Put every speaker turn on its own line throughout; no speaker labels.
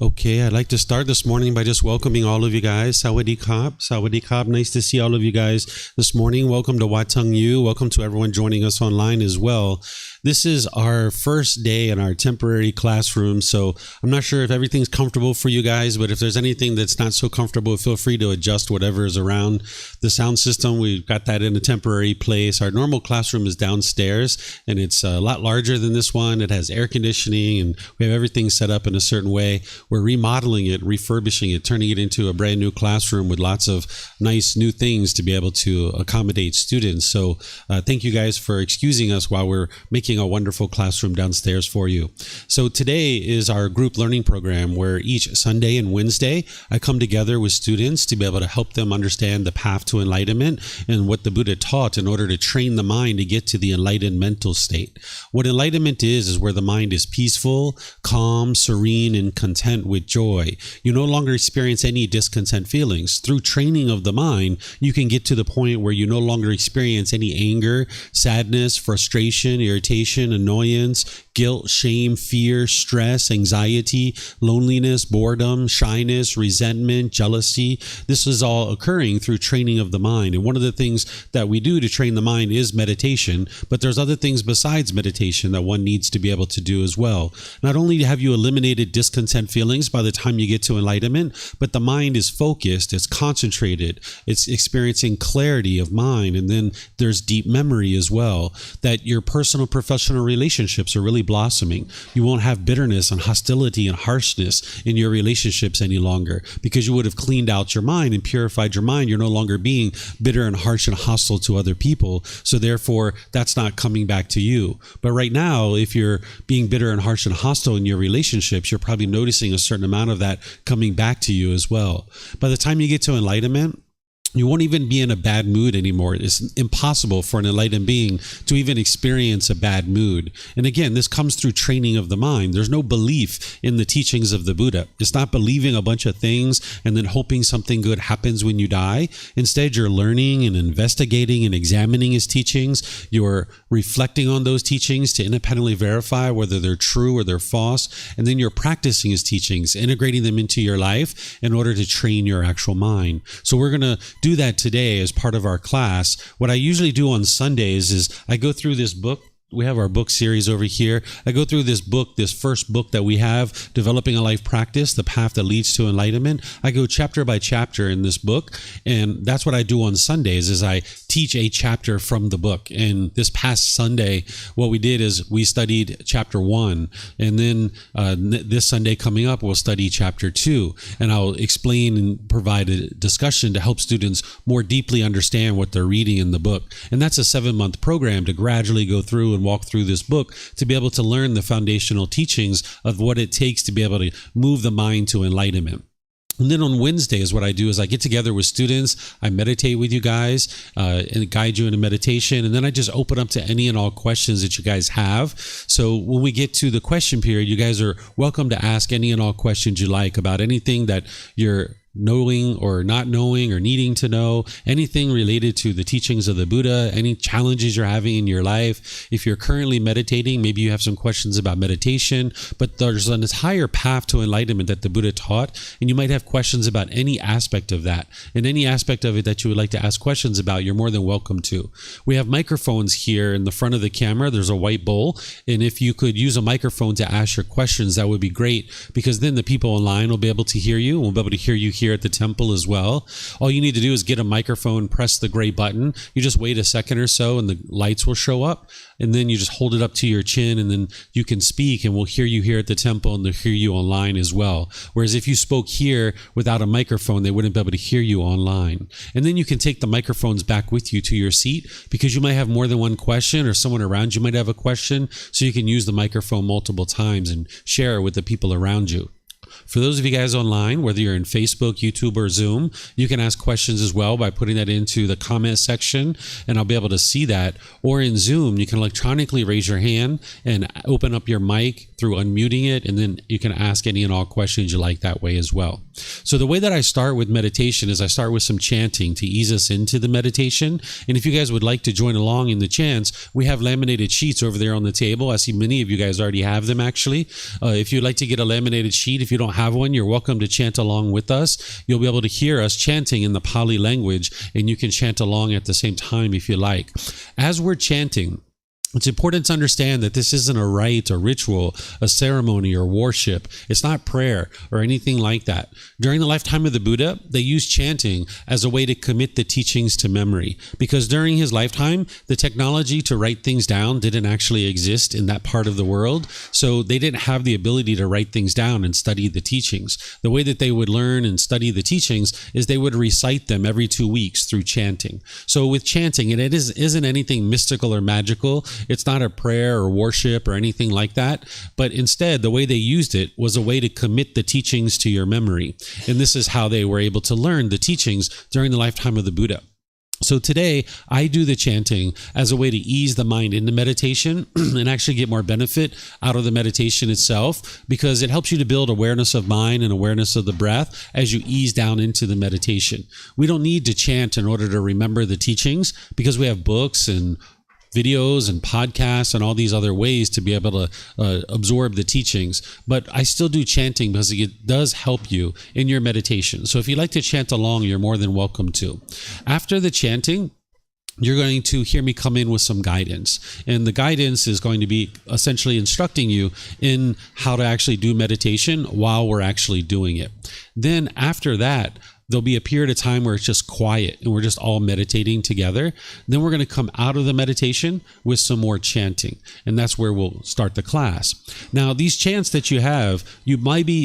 Okay, I'd like to start this morning by just welcoming all of you guys. Sawadee Krap. Sawadee Krap. Nice to see all of you guys this morning. Welcome to Wat Tung. Welcome to everyone joining us online as well. This is our first day in our temporary classroom, so I'm not sure if everything's comfortable for you guys, but if there's anything that's not so comfortable, feel free to adjust whatever is around. The sound system, we've got that in a temporary place. Our normal classroom is downstairs, and it's a lot larger than this one. It has air conditioning, and we have everything set up in a certain way. We're remodeling it, refurbishing it, turning it into a brand new classroom with lots of nice new things to be able to accommodate students. So thank you guys for excusing us while we're making a wonderful classroom downstairs for you. So today is our group learning program where each Sunday and Wednesday I come together with students to be able to help them understand the path to enlightenment and what the Buddha taught in order to train the mind to get to the enlightened mental state. What enlightenment is where the mind is peaceful, calm, serene, and content with joy. You no longer experience any discontent feelings. Through training of the mind, you can get to the point where you no longer experience any anger, sadness, frustration, irritation, annoyance, guilt, shame, fear, stress, anxiety, loneliness, boredom, shyness, resentment, jealousy. This is all occurring through training of the mind. And one of the things that we do to train the mind is meditation, but there's other things besides meditation that one needs to be able to do as well. Not only have you eliminated discontent feelings by the time you get to enlightenment, but the mind is focused, it's concentrated, it's experiencing clarity of mind, and then there's deep memory as well, that your personal professional relationships are really blossoming. You won't have bitterness and hostility and harshness in your relationships any longer because you would have cleaned out your mind and purified your mind. You're no longer being bitter and harsh and hostile to other people, so therefore that's not coming back to you. But right now, if you're being bitter and harsh and hostile in your relationships, you're probably noticing a certain amount of that coming back to you as well. By the time you get to enlightenment, you won't even be in a bad mood anymore. It's impossible for an enlightened being to even experience a bad mood. And again, this comes through training of the mind. There's no belief in the teachings of the Buddha. It's not believing a bunch of things and then hoping something good happens when you die. Instead, you're learning and investigating and examining his teachings. You're reflecting on those teachings to independently verify whether they're true or they're false. And then you're practicing his teachings, integrating them into your life in order to train your actual mind. So we're going to do that today as part of our class. What I usually do on Sundays is I go through this book. We have our book series over here. I go through this book, this first book that we have, Developing a Life Practice, The Path That Leads to Enlightenment. I go chapter by chapter in this book, and that's what I do on Sundays is I teach a chapter from the book. And this past Sunday, what we did is we studied chapter 1, and then this Sunday coming up, we'll study chapter 2, and I'll explain and provide a discussion to help students more deeply understand what they're reading in the book. And that's a 7-month program to gradually go through and walk through this book to be able to learn the foundational teachings of what it takes to be able to move the mind to enlightenment. And then on Wednesdays, what I do is I get together with students, I meditate with you guys and guide you in a meditation, and then I just open up to any and all questions that you guys have. So when we get to the question period, you guys are welcome to ask any and all questions you like about anything that you're knowing or not knowing or needing to know, anything related to the teachings of the Buddha, any challenges you're having in your life. If you're currently meditating, maybe you have some questions about meditation, but there's an entire path to enlightenment that the Buddha taught, and you might have questions about any aspect of that. And any aspect of it that you would like to ask questions about, you're more than welcome to. We have microphones here in the front of the camera. There's a white bowl, and if you could use a microphone to ask your questions, that would be great, because then the people online will be able to hear you, and we'll be able to hear you here at the temple as well. All you need to do is get a microphone, press the gray button. You just wait a second or so and the lights will show up, and then you just hold it up to your chin, and then you can speak, and we'll hear you here at the temple, and they'll hear you online as well. Whereas if you spoke here without a microphone, they wouldn't be able to hear you online. And then you can take the microphones back with you to your seat, because you might have more than one question, or someone around you might have a question, so you can use the microphone multiple times and share it with the people around you. For those of you guys online, whether you're in Facebook, YouTube, or Zoom, you can ask questions as well by putting that into the comment section, and I'll be able to see that. Or in Zoom, you can electronically raise your hand and open up your mic through unmuting it, and then you can ask any and all questions you like that way as well. So the way that I start with meditation is I start with some chanting to ease us into the meditation. And if you guys would like to join along in the chants, we have laminated sheets over there on the table. I see many of you guys already have them actually. If you'd like to get a laminated sheet, if you don't have one, you're welcome to chant along with us. You'll be able to hear us chanting in the Pali language, and you can chant along at the same time if you like. As we're chanting, it's important to understand that this isn't a rite or ritual, a ceremony or worship. It's not prayer or anything like that. During the lifetime of the Buddha, they used chanting as a way to commit the teachings to memory, because during his lifetime, the technology to write things down didn't actually exist in that part of the world. So they didn't have the ability to write things down and study the teachings. The way that they would learn and study the teachings is they would recite them every 2 weeks through chanting. So with chanting, and it isn't anything mystical or magical. It's not a prayer or worship or anything like that, but instead the way they used it was a way to commit the teachings to your memory. And this is how they were able to learn the teachings during the lifetime of the Buddha. So today I do the chanting as a way to ease the mind into meditation and actually get more benefit out of the meditation itself, because it helps you to build awareness of mind and awareness of the breath as you ease down into the meditation. We don't need to chant in order to remember the teachings, because we have books and videos and podcasts and all these other ways to be able to absorb the teachings. But I still do chanting because it does help you in your meditation. So if you'd like to chant along, you're more than welcome to. After the chanting, you're going to hear me come in with some guidance. And the guidance is going to be essentially instructing you in how to actually do meditation while we're actually doing it. Then after that, there'll be a period of time where it's just quiet and we're just all meditating together. Then we're going to come out of the meditation with some more chanting. And that's where we'll start the class. Now, these chants that you have, you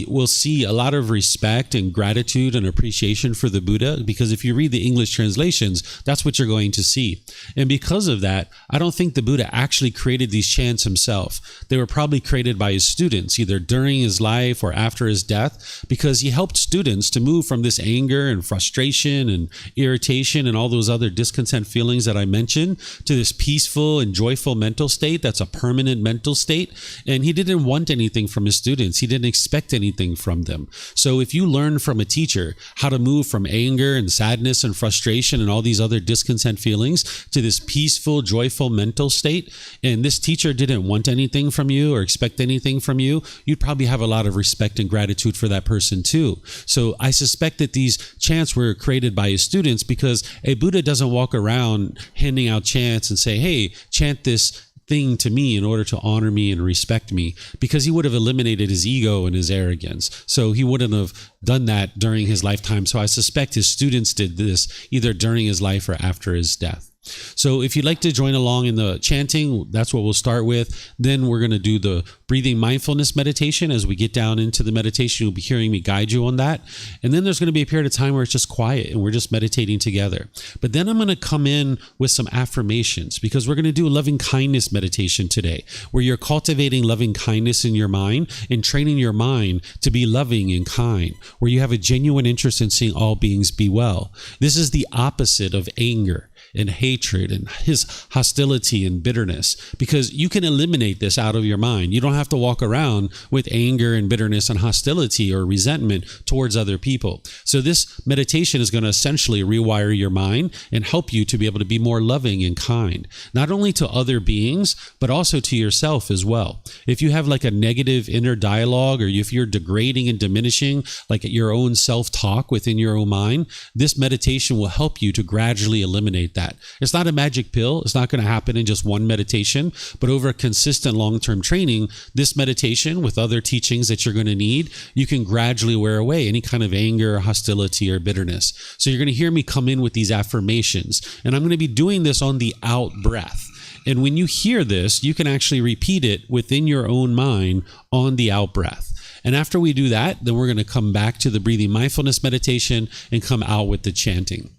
will see a lot of respect and gratitude and appreciation for the Buddha, because if you read the English translations, that's what you're going to see. And because of that, I don't think the Buddha actually created these chants himself. They were probably created by his students, either during his life or after his death, because he helped students to move from this anger and frustration and irritation and all those other discontent feelings that I mentioned to this peaceful and joyful mental state that's a permanent mental state. And he didn't want anything from his students. He didn't expect anything from them. So if you learn from a teacher how to move from anger and sadness and frustration and all these other discontent feelings to this peaceful, joyful mental state, and this teacher didn't want anything from you or expect anything from you, you'd probably have a lot of respect and gratitude for that person too. So I suspect that these chants were created by his students, because a Buddha doesn't walk around handing out chants and say, hey, chant this thing to me in order to honor me and respect me, because he would have eliminated his ego and his arrogance. So he wouldn't have done that during his lifetime. So I suspect his students did this either during his life or after his death. So if you'd like to join along in the chanting, that's what we'll start with. Then we're going to do the breathing mindfulness meditation. As we get down into the meditation, you'll be hearing me guide you on that. And then there's going to be a period of time where it's just quiet and we're just meditating together. But then I'm going to come in with some affirmations, because we're going to do a loving kindness meditation today, where you're cultivating loving kindness in your mind and training your mind to be loving and kind, where you have a genuine interest in seeing all beings be well. This is the opposite of anger and hatred and his hostility and bitterness, because you can eliminate this out of your mind. You don't have to walk around with anger and bitterness and hostility or resentment towards other people. So this meditation is going to essentially rewire your mind and help you to be able to be more loving and kind, not only to other beings, but also to yourself as well. If you have like a negative inner dialogue, or if you're degrading and diminishing like your own self-talk within your own mind, this meditation will help you to gradually eliminate that. It's not a magic pill. It's not going to happen in just one meditation, but over a consistent long-term training, this meditation with other teachings that you're going to need, you can gradually wear away any kind of anger, hostility, or bitterness. So you're going to hear me come in with these affirmations, and I'm going to be doing this on the out breath. And when you hear this, you can actually repeat it within your own mind on the out breath. And after we do that, then we're going to come back to the breathing mindfulness meditation and come out with the chanting.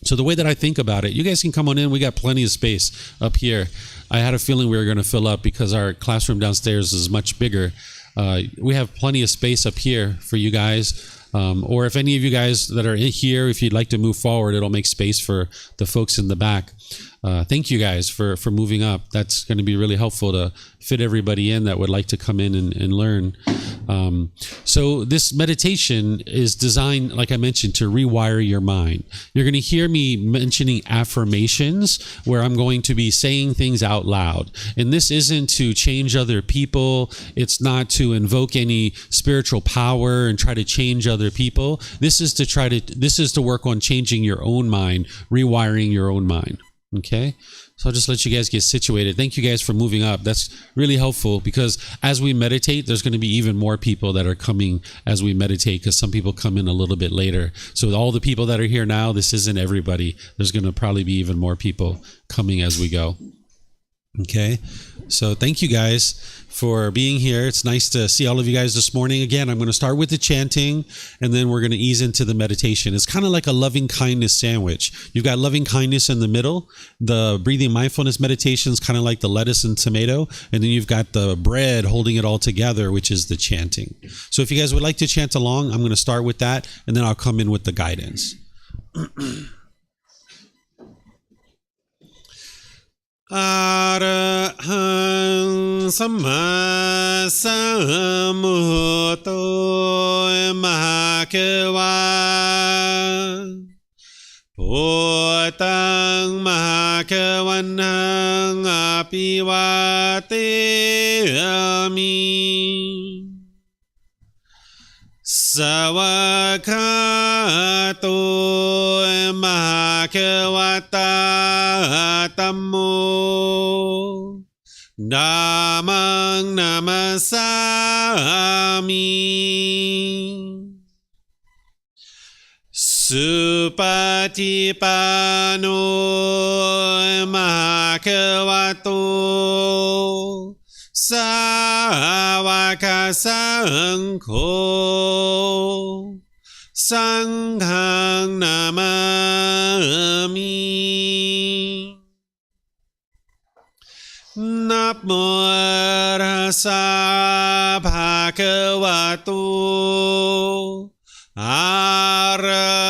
So the way that I think about it, you guys can come on in. We got plenty of space up here. I had a feeling we were going to fill up because our classroom downstairs is much bigger. We have plenty of space up here for you guys. Or if any of you guys that are in here, if you'd like to move forward, it'll make space for the folks in the back. thank you guys for moving up. That's going to be really helpful to fit everybody in that would like to come in and learn. So this meditation is designed, like I mentioned, to rewire your mind. You're going to hear me mentioning affirmations where I'm going to be saying things out loud. And this isn't to change other people. It's not to invoke any spiritual power and try to change other people. This is to work on changing your own mind, rewiring your own mind. Okay, so I'll just let you guys get situated. Thank you guys for moving up. That's really helpful because as we meditate, there's going to be even more people that are coming as we meditate because some people come in a little bit later. So all the people that are here now, this isn't everybody. There's going to probably be even more people coming as we go. Okay, so thank you guys for being here. It's nice to see all of you guys this morning. Again, I'm going to start with the chanting and then we're going to ease into the meditation. It's kind of like a loving kindness sandwich. You've got loving kindness in the middle. The breathing mindfulness meditation is kind of like the lettuce and tomato. And then you've got the bread holding it all together, which is the chanting. So if you guys would like to chant along, I'm going to start with that and then I'll come in with the guidance. Arahang Samma Sambuddho Mahakawa Bhutang Mahakavanang Apivateyami Savakato Mahakavata Tammo Dhammang Namasami Supatipano Mahakavato Savaka Sangho Sanghang Namami Namo Tassa Bhagavato Arahato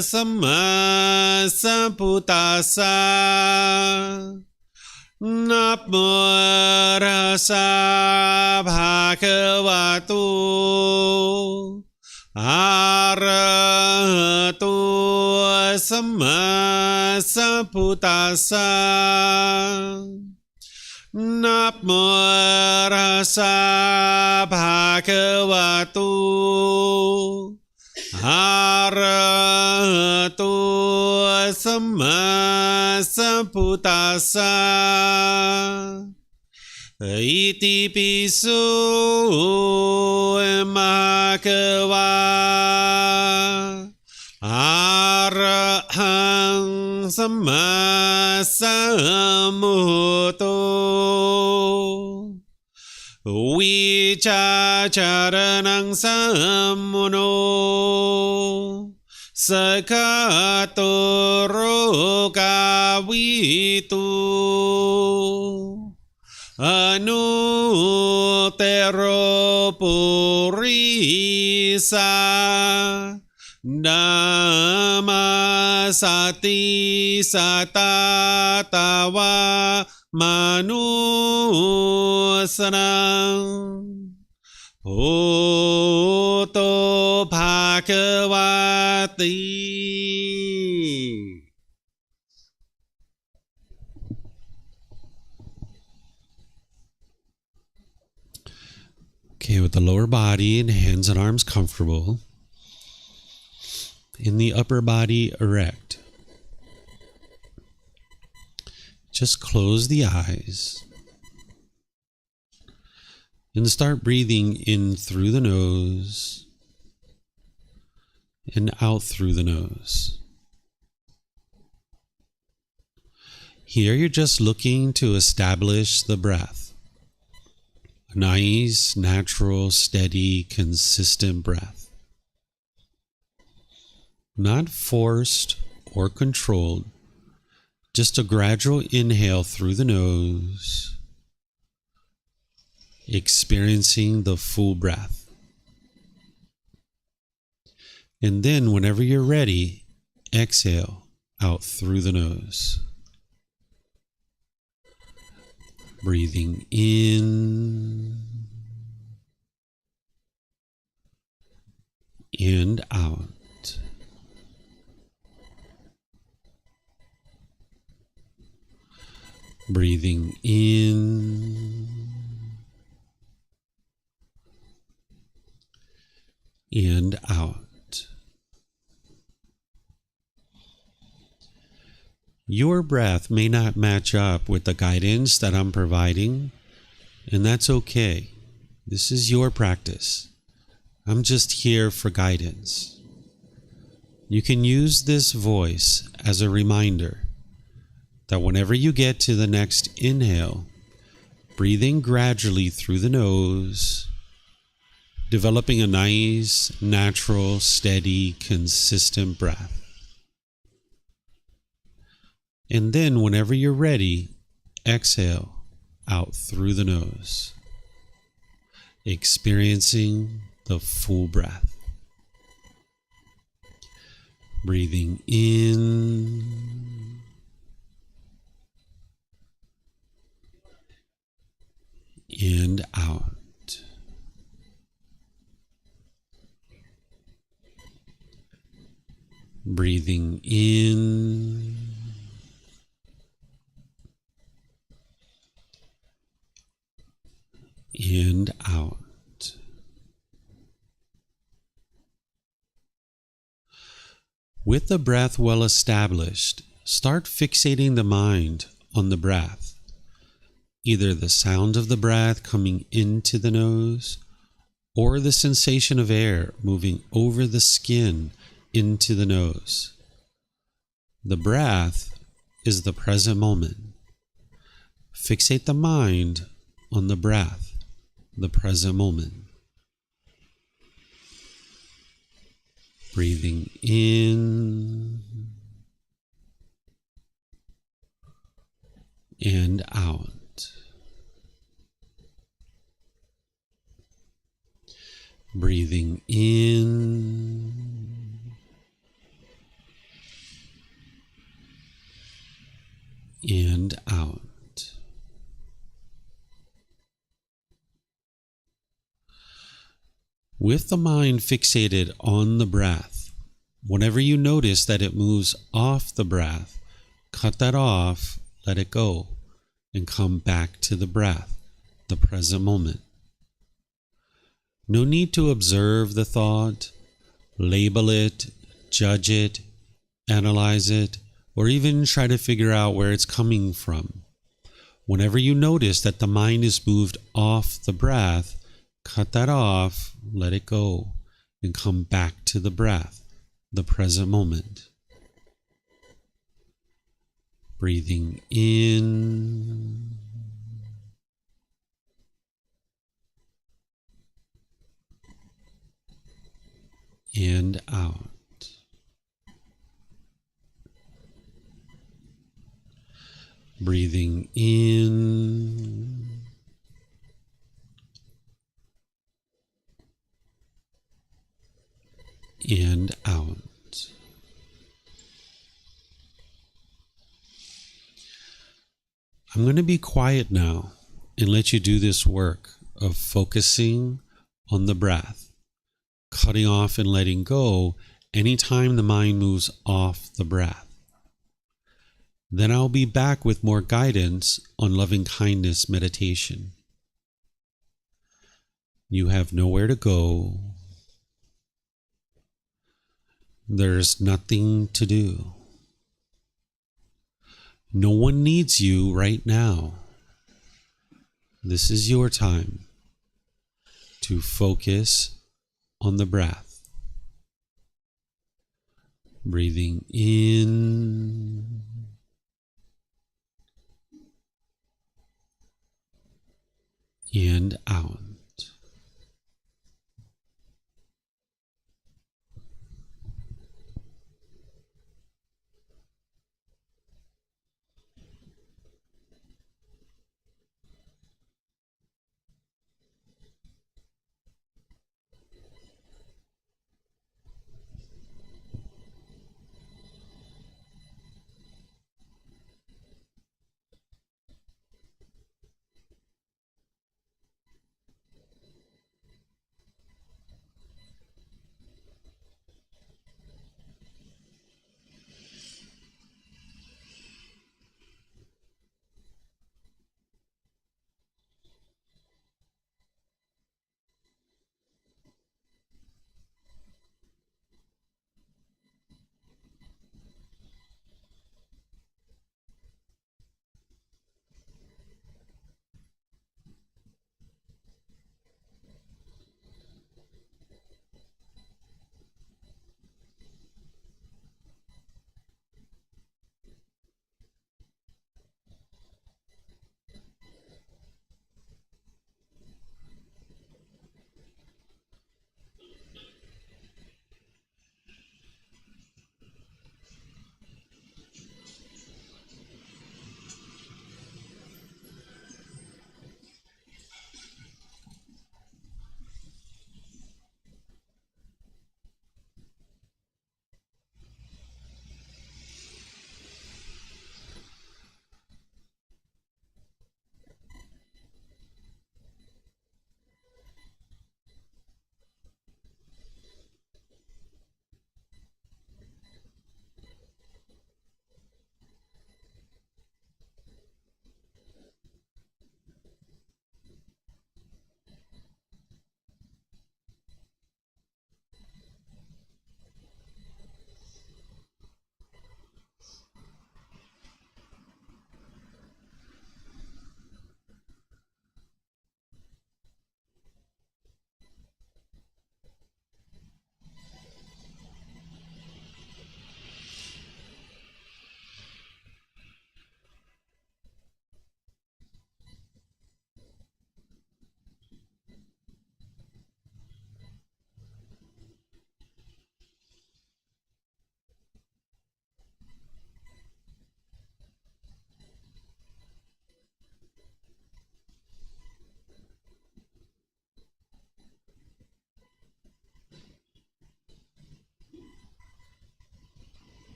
Samma Sambuddhassa Namo Tassa Bhagavato Arahato Samma Sambuddhassa Namo Tassa Bhagavato Arahato Samma Sambuddhassa Iti piso Bhagava Arahang Samma Sambuddho Vicacaranang Sammuno Sakato Rogavitu Anutero Purisa Dhamma Sati Satatawa Manusanang Bhutto Bhagavati. Okay, with the lower body and hands and arms comfortable, in the upper body erect, just close the eyes and start breathing in through the nose and out through the nose. Here you're just looking to establish the breath. A nice, natural, steady, consistent breath. Not forced or controlled, just a gradual inhale through the nose, experiencing the full breath. And then whenever you're ready, exhale out through the nose. Breathing in and out. Breathing in and out. Your breath may not match up with the guidance that I'm providing, and that's okay. This is your practice. I'm just here for guidance. You can use this voice as a reminder that whenever you get to the next inhale, breathing gradually through the nose, developing a nice, natural, steady, consistent breath. And then whenever you're ready, exhale out through the nose, experiencing the full breath. Breathing in and out. Breathing in and out. With the breath well established, start fixating the mind on the breath, either the sound of the breath coming into the nose or the sensation of air moving over the skin into the nose. The breath is the present moment. Fixate the mind on the breath, the present moment. Breathing in and out. Breathing in and out. With the mind fixated on the breath, whenever you notice that it moves off the breath, cut that off, let it go, and come back to the breath, the present moment. No need to observe the thought, label it, judge it, analyze it, or even try to figure out where it's coming from. Whenever you notice that the mind is moved off the breath, cut that off, let it go, and come back to the breath, the present moment. Breathing in and out. Breathing in and out. I'm going to be quiet now and let you do this work of focusing on the breath, cutting off and letting go anytime the mind moves off the breath. Then I'll be back with more guidance on loving kindness meditation. You have nowhere to go. There's nothing to do. No one needs you right now. This is your time to focus on the breath. Breathing in and out.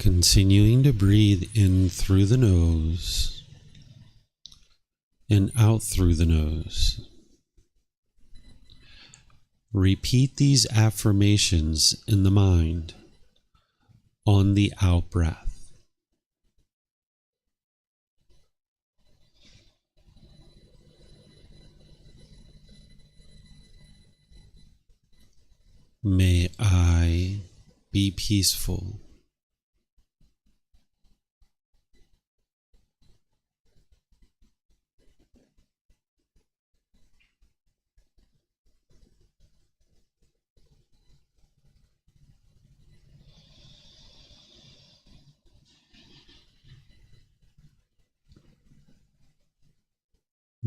Continuing to breathe in through the nose and out through the nose. Repeat these affirmations in the mind on the out breath. May I be peaceful.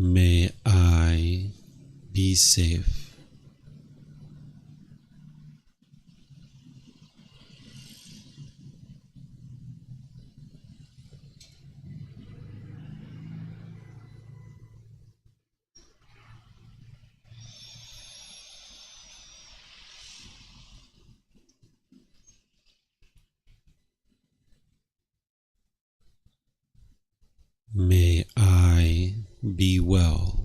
May I be safe. May I be well.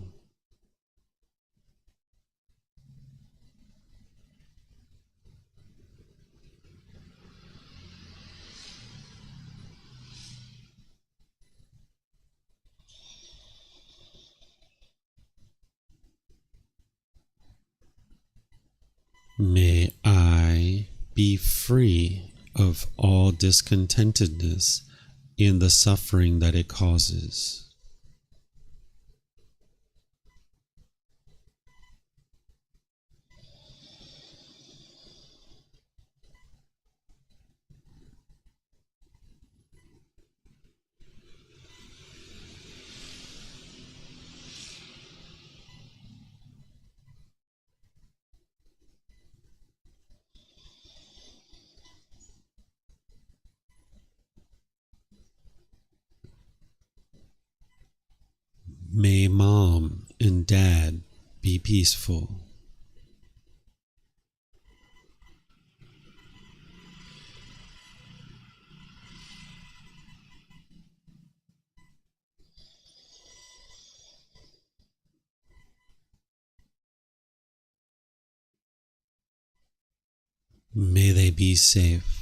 May I be free of all discontentedness in the suffering that it causes. May Mom and Dad be peaceful. May they be safe.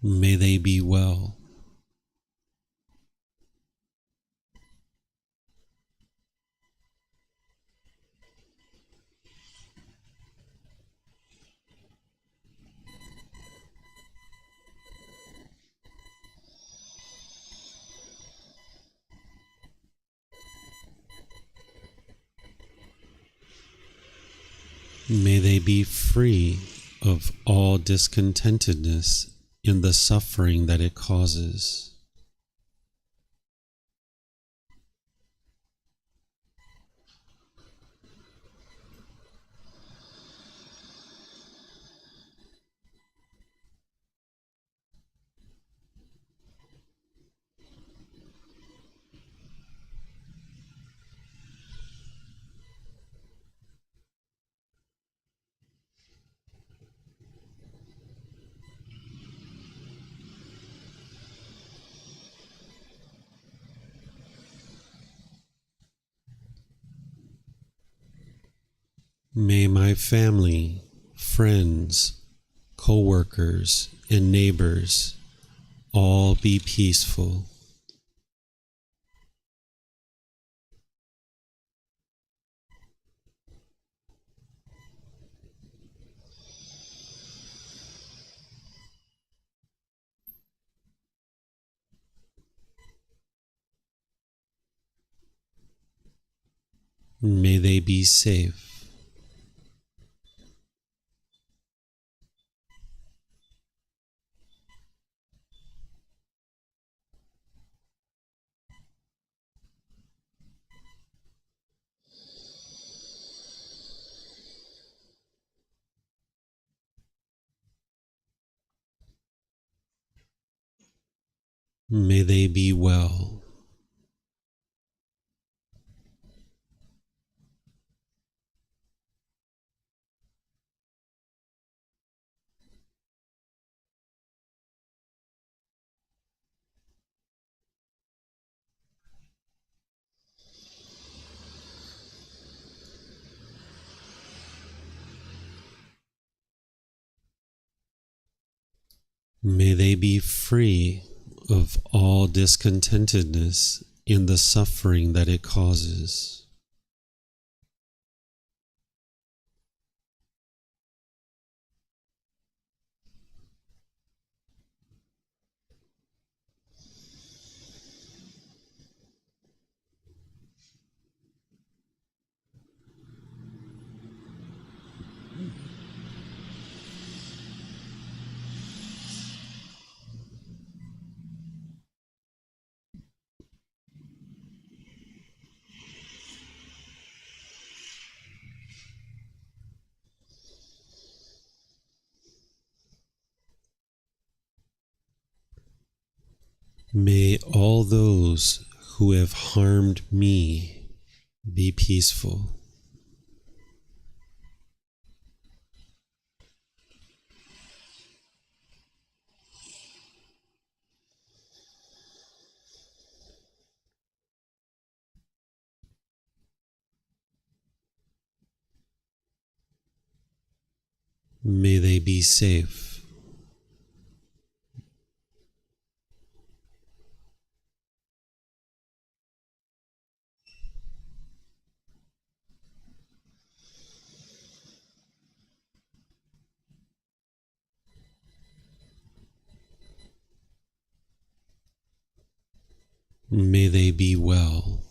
May they be well. May they be free of all discontentedness in the suffering that it causes. May my family, friends, co-workers, and neighbors all be peaceful. May they be safe. May they be well. May they be free of all discontentedness in the suffering that it causes. May all those who have harmed me be peaceful. May they be safe. May they be well.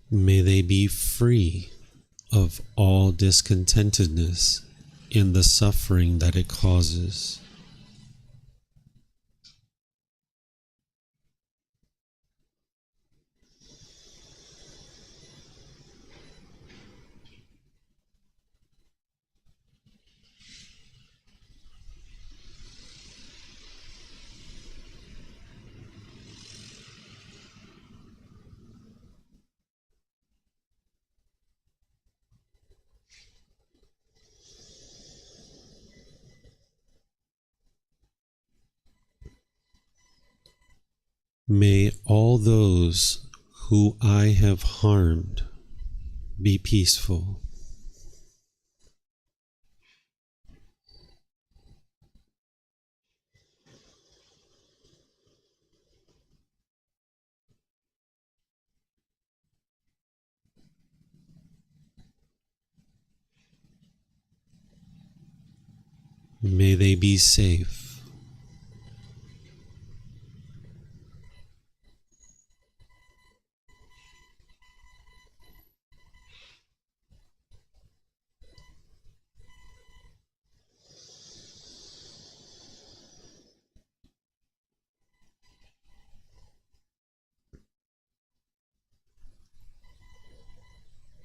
May they be free of all discontentedness in the suffering that it causes. May all those who I have harmed be peaceful. May they be safe.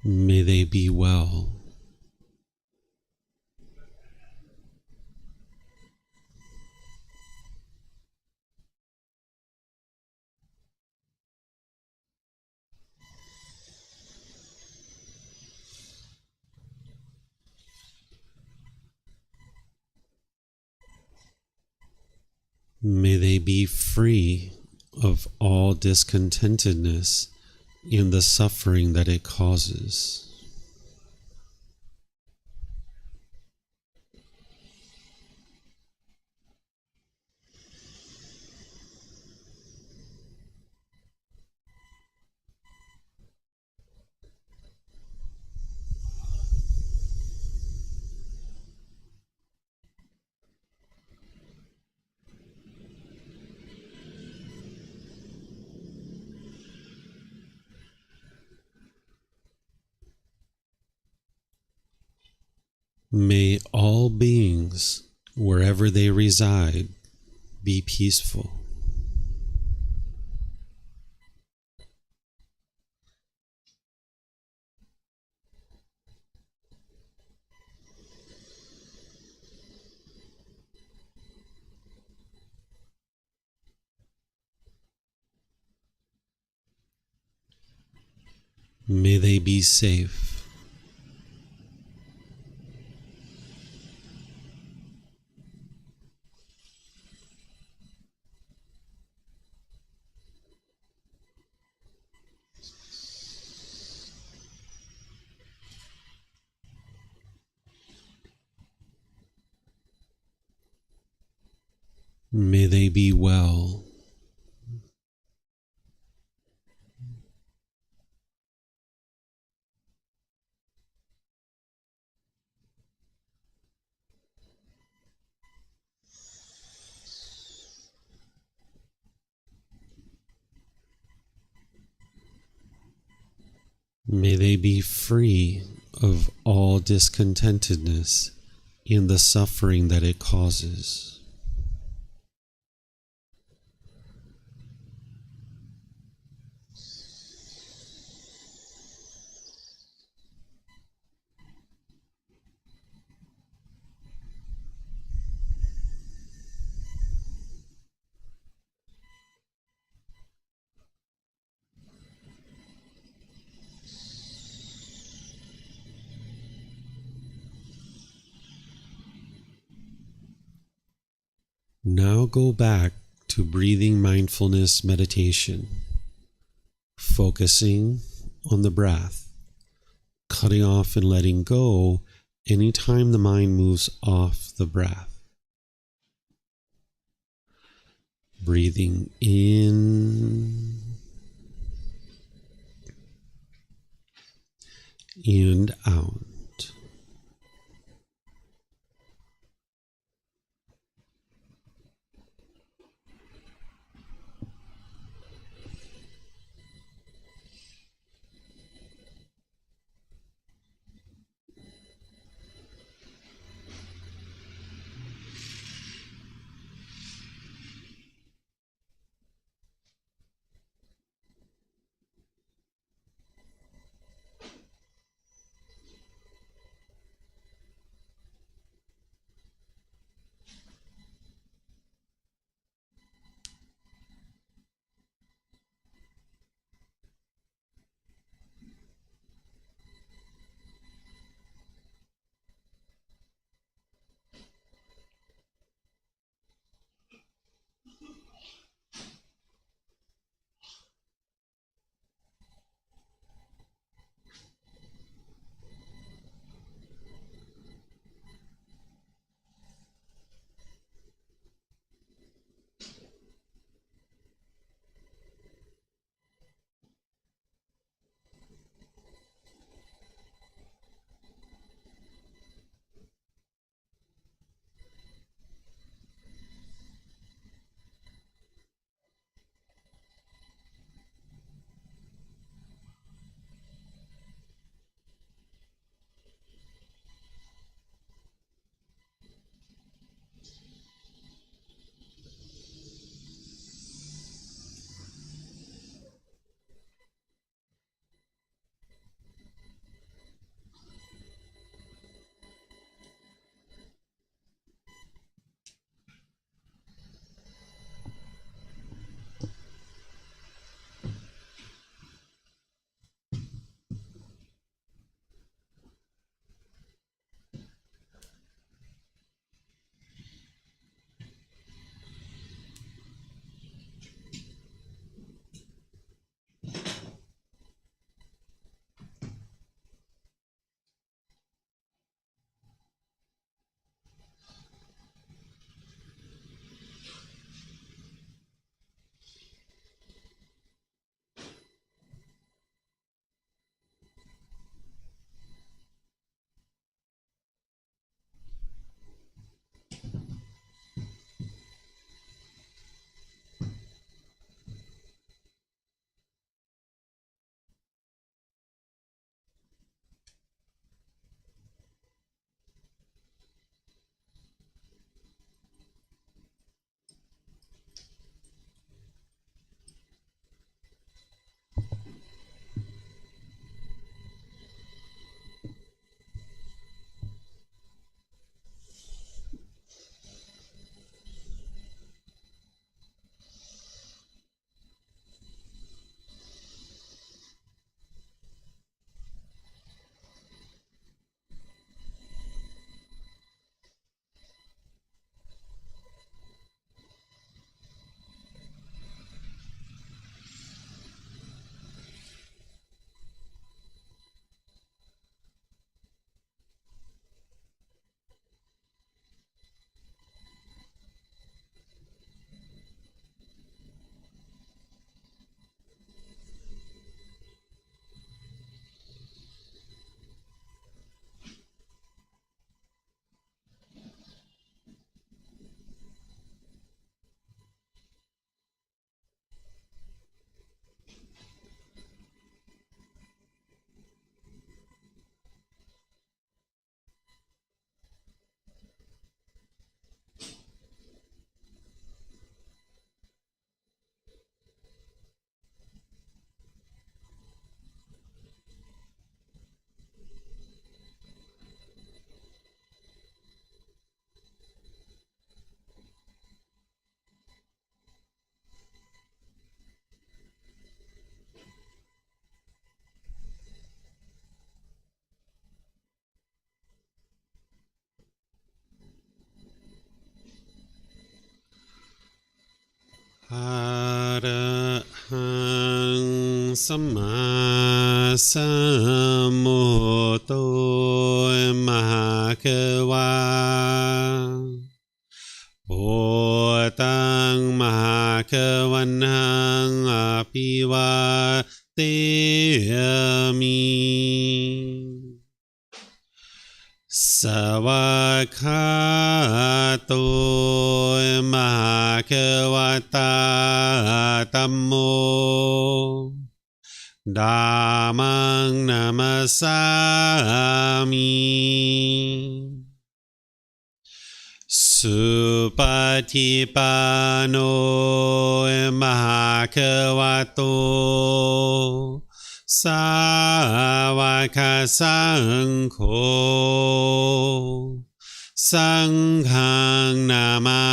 May they be well. May they be free of all discontentedness in the suffering that it causes. May all beings, wherever they reside, be peaceful. May they be safe. May they be well. May they be free of all discontentedness and the suffering that it causes. Now go back to breathing mindfulness meditation, focusing on the breath, cutting off and letting go anytime the mind moves off the breath. Breathing in and out. อะระหังสัมมาสัมพุทโธมหาเกวาโพตังมหาเกวันหังอภิวาเตมิสวากขาโตมหาเกวตาธัมโมธัมมังนามัสสามิสุปฏิปันโนมหาเกวโตสาวกสังโฆสังฆังนามา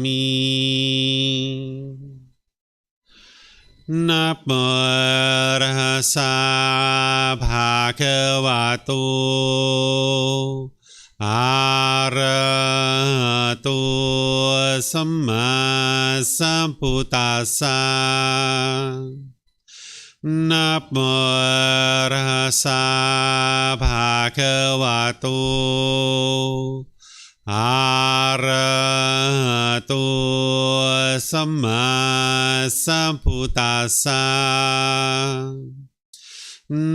มินะโมตัสสะภะคะวะโตอะระหะโตสัมมาสัมพุทธัสสะนะโมตัสสะภะคะวะโตอะระหะโตสัมมาสัมพุทธัสสะ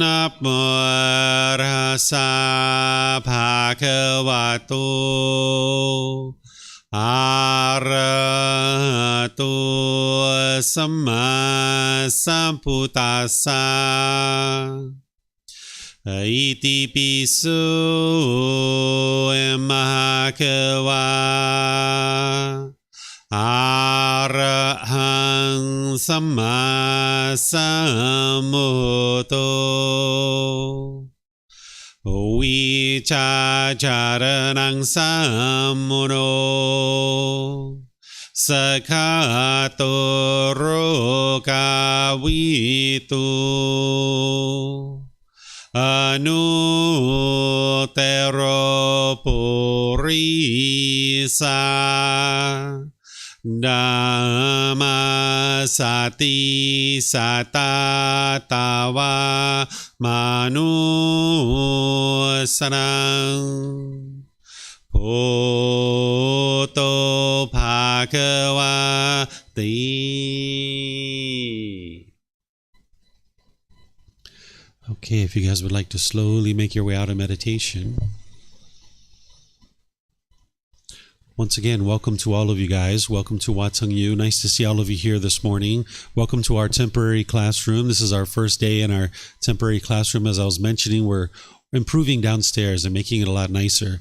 นะโมตัสสะภะคะวะโตอะระหะโตสัมมาสัมพุทธัสสะอิติปิโสมหาเกวาอะระหังสัมมาสัมพุทโธวิชาจารนังสัมมุโนสคาโตโรกาวิตุอนุเตโรปุริสาดัมมาสติสัตตาตาวามนุสนังโพโตภะคะวะติ Okay, if you guys would like to slowly make your way out of meditation. Once again, welcome to all of you guys. Welcome to Wat Tung. Nice to see all of you here this morning. Welcome to our temporary classroom. This is our first day in our temporary classroom. As I was mentioning, we're improving downstairs and making it a lot nicer.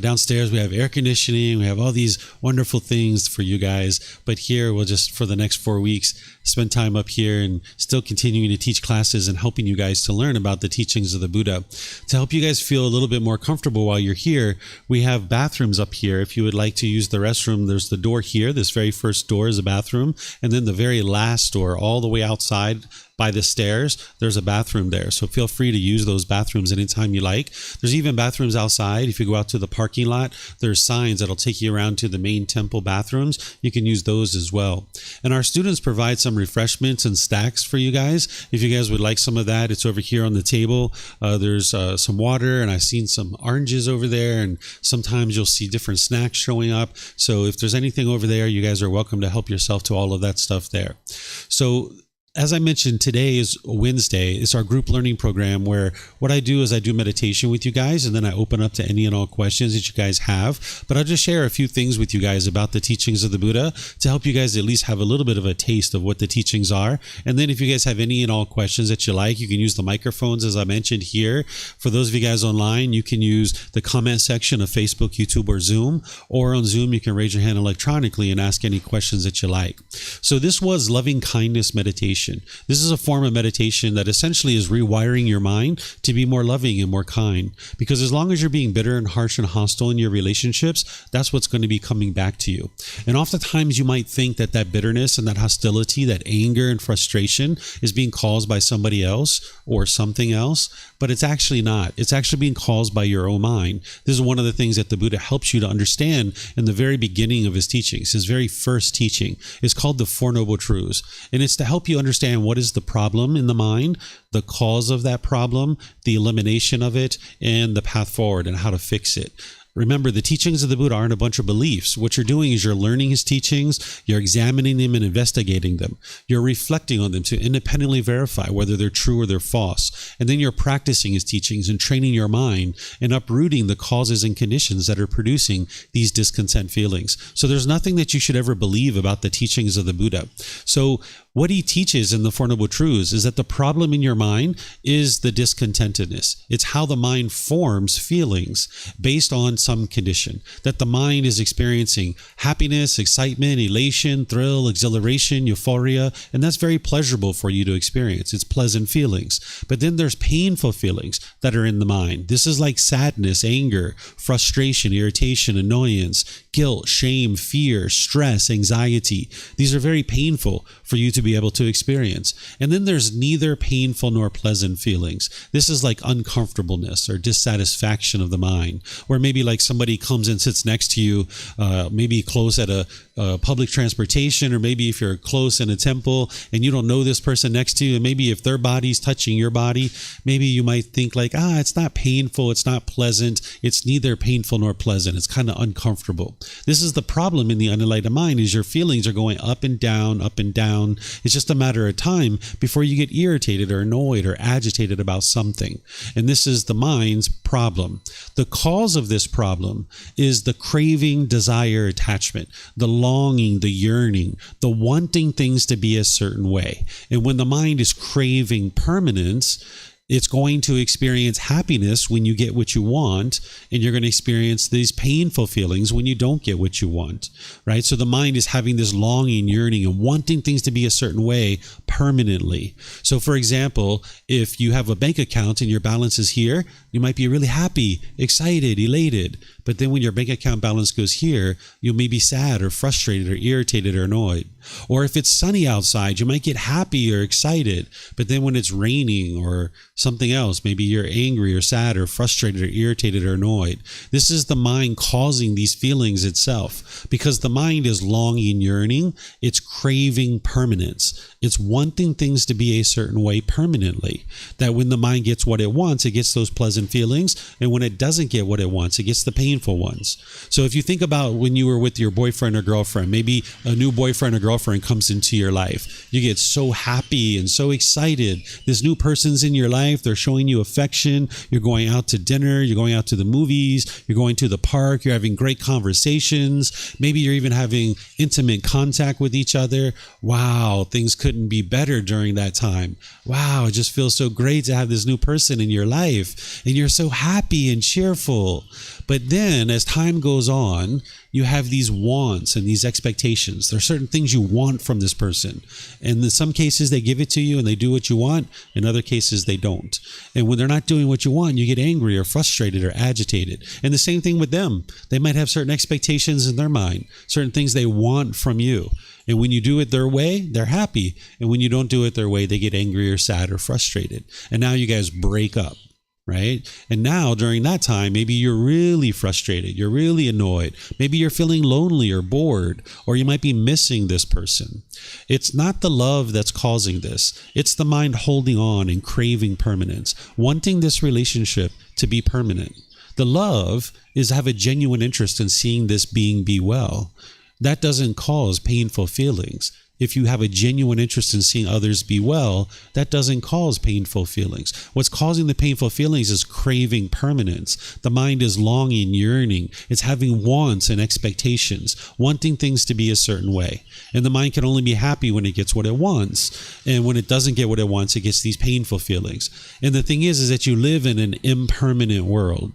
Downstairs we have air conditioning, we have all these wonderful things for you guys, but here we'll just for the next 4 weeks spend time up here and still continuing to teach classes and helping you guys to learn about the teachings of the Buddha. To help you guys feel a little bit more comfortable while you're here, we have bathrooms up here. If you would like to use the restroom, there's the door here. This very first door is a bathroom, and then the very last door all the way outside by the stairs, there's a bathroom there. So feel free to use those bathrooms anytime you like. There's even bathrooms outside. If you go out to the parking lot, there's signs that'll take you around to the main temple bathrooms. You can use those as well. And our students provide some refreshments and snacks for you guys. If you guys would like some of that, it's over here on the table. There's some water, and I've seen some oranges over there, and sometimes you'll see different snacks showing up. So if there's anything over there, you guys are welcome to help yourself to all of that stuff there. So as I mentioned, today is Wednesday. It's our group learning program where what I do is I do meditation with you guys, and then I open up to any and all questions that you guys have. But I'll just share a few things with you guys about the teachings of the Buddha to help you guys at least have a little bit of a taste of what the teachings are. And then if you guys have any and all questions that you like, you can use the microphones, as I mentioned here. For those of you guys online, you can use the comment section of Facebook, YouTube, or Zoom. Or on Zoom, you can raise your hand electronically and ask any questions that you like. So this was loving kindness meditation. meditation. This is a form of meditation that essentially is rewiring your mind to be more loving and more kind. Because as long as you're being bitter and harsh and hostile in your relationships, that's what's going to be coming back to you. And oftentimes you might think that that bitterness and that hostility, that anger and frustration is being caused by somebody else or something else, but it's actually not. It's actually being caused by your own mind. This is one of the things that the Buddha helps you to understand in the very beginning of his teachings. His very first teaching is called the Four Noble Truths. And it's to help you understand what is the problem in the mind, the cause of that problem, the elimination of it, and the path forward and how to fix it. Remember, the teachings of the Buddha aren't a bunch of beliefs. What you're doing is you're learning his teachings, you're examining them and investigating them. You're reflecting on them to independently verify whether they're true or they're false. And then you're practicing his teachings and training your mind and uprooting the causes and conditions that are producing these discontent feelings. So there's nothing that you should ever believe about the teachings of the Buddha. So what he teaches in the Four Noble Truths is that the problem in your mind is the discontentedness. It's how the mind forms feelings based on some condition, that the mind is experiencing happiness, excitement, elation, thrill, exhilaration, euphoria, and that's very pleasurable for you to experience. It's pleasant feelings. But then there's painful feelings that are in the mind. This is like sadness, anger, frustration, irritation, annoyance, guilt, shame, fear, stress, anxiety. These are very painful for you to be able to experience. And then there's neither painful nor pleasant feelings. This is like uncomfortableness or dissatisfaction of the mind, where maybe like somebody comes and sits next to you, maybe close at a public transportation, or maybe if you're close in a temple and you don't know this person next to you, and maybe if their body's touching your body, maybe you might think like, it's not painful, it's not pleasant, it's neither painful nor pleasant, it's kind of uncomfortable. This is the problem in the unenlightened mind, is your feelings are going up and down, up and down. It's just a matter of time before you get irritated or annoyed or agitated about something. And this is the mind's problem. The cause of this problem is the craving, desire, attachment, the longing, the yearning, the wanting things to be a certain way. And when the mind is craving permanence, it's going to experience happiness when you get what you want, and you're going to experience these painful feelings when you don't get what you want, right? So the mind is having this longing, yearning, and wanting things to be a certain way permanently. So for example, if you have a bank account and your balance is here, you might be really happy, excited, elated. But then when your bank account balance goes here, you may be sad or frustrated or irritated or annoyed. Or if it's sunny outside, you might get happy or excited. But then when it's raining or something else, maybe you're angry or sad or frustrated or irritated or annoyed. This is the mind causing these feelings itself, because the mind is longing, yearning. It's craving permanence. It's wanting things to be a certain way permanently. That when the mind gets what it wants, it gets those pleasant feelings. And when it doesn't get what it wants, it gets the painful ones. So if you think about when you were with your boyfriend or girlfriend, maybe a new boyfriend or girlfriend comes into your life. You get so happy and so excited. This new person's in your life. They're showing you affection. You're going out to dinner. You're going out to the movies. You're going to the park. You're having great conversations. Maybe you're even having intimate contact with each other. Wow, things couldn't be better during that time. Wow, it just feels so great to have this new person in your life. And you're so happy and cheerful. But then as time goes on, you have these wants and these expectations. There are certain things you want from this person. And in some cases, they give it to you and they do what you want. In other cases, they don't. And when they're not doing what you want, you get angry or frustrated or agitated. And the same thing with them. They might have certain expectations in their mind, certain things they want from you. And when you do it their way, they're happy. And when you don't do it their way, they get angry or sad or frustrated. And now you guys break up. Right? And now during that time, maybe you're really frustrated. You're really annoyed. Maybe you're feeling lonely or bored, or you might be missing this person. It's not the love that's causing this. It's the mind holding on and craving permanence, wanting this relationship to be permanent. The love is have a genuine interest in seeing this being be well. That doesn't cause painful feelings. If you have a genuine interest in seeing others be well, that doesn't cause painful feelings. What's causing the painful feelings is craving permanence. The mind is longing, yearning. It's having wants and expectations, wanting things to be a certain way. And the mind can only be happy when it gets what it wants. And when it doesn't get what it wants, it gets these painful feelings. And the thing is that you live in an impermanent world.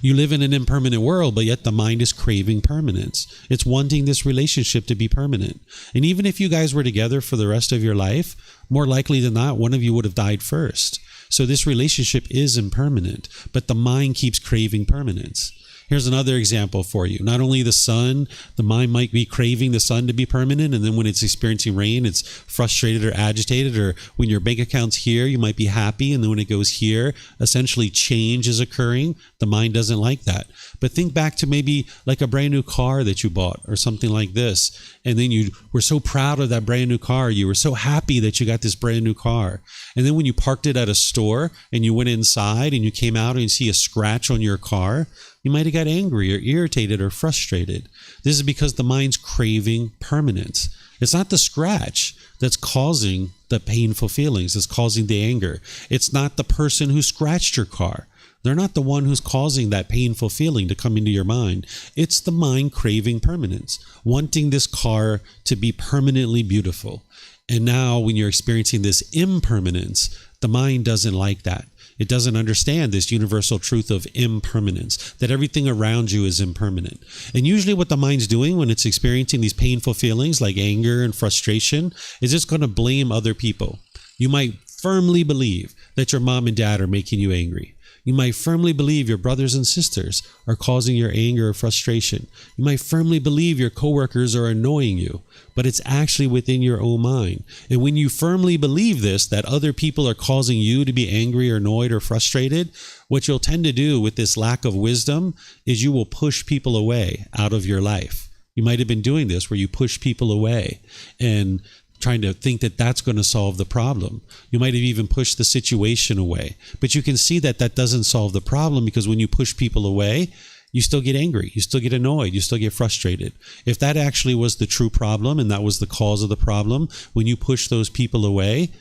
You live in an impermanent world, but yet the mind is craving permanence. It's wanting this relationship to be permanent. And even if you guys were together for the rest of your life, more likely than not, one of you would have died first. So this relationship is impermanent, but the mind keeps craving permanence. Here's another example for you. Not only the sun, the mind might be craving the sun to be permanent, and then when it's experiencing rain, it's frustrated or agitated, or when your bank account's here, you might be happy, and then when it goes here, essentially change is occurring. The mind doesn't like that. But think back to maybe like a brand new car that you bought or something like this, and then you were so proud of that brand new car. You were so happy that you got this brand new car. And then when you parked it at a store and you went inside and you came out and you see a scratch on your car, you might have got angry or irritated or frustrated. This is because the mind's craving permanence. It's not the scratch that's causing the painful feelings, that's causing the anger. It's not the person who scratched your car. They're not the one who's causing that painful feeling to come into your mind. It's the mind craving permanence, wanting this car to be permanently beautiful. And now when you're experiencing this impermanence, the mind doesn't like that. It doesn't understand this universal truth of impermanence, that everything around you is impermanent. And usually what the mind's doing when it's experiencing these painful feelings like anger and frustration is it's going to blame other people. You might firmly believe that your mom and dad are making you angry. You might firmly believe your brothers and sisters are causing your anger or frustration. You might firmly believe your coworkers are annoying you, but it's actually within your own mind. And when you firmly believe this, that other people are causing you to be angry or annoyed or frustrated, what you'll tend to do with this lack of wisdom is you will push people away out of your life. You might have been doing this where you push people away and trying to think that that's going to solve the problem. You might have even pushed the situation away. But you can see that that doesn't solve the problem, because when you push people away, you still get angry, you still get annoyed, you still get frustrated. If that actually was the true problem and that was the cause of the problem, when you push those people away,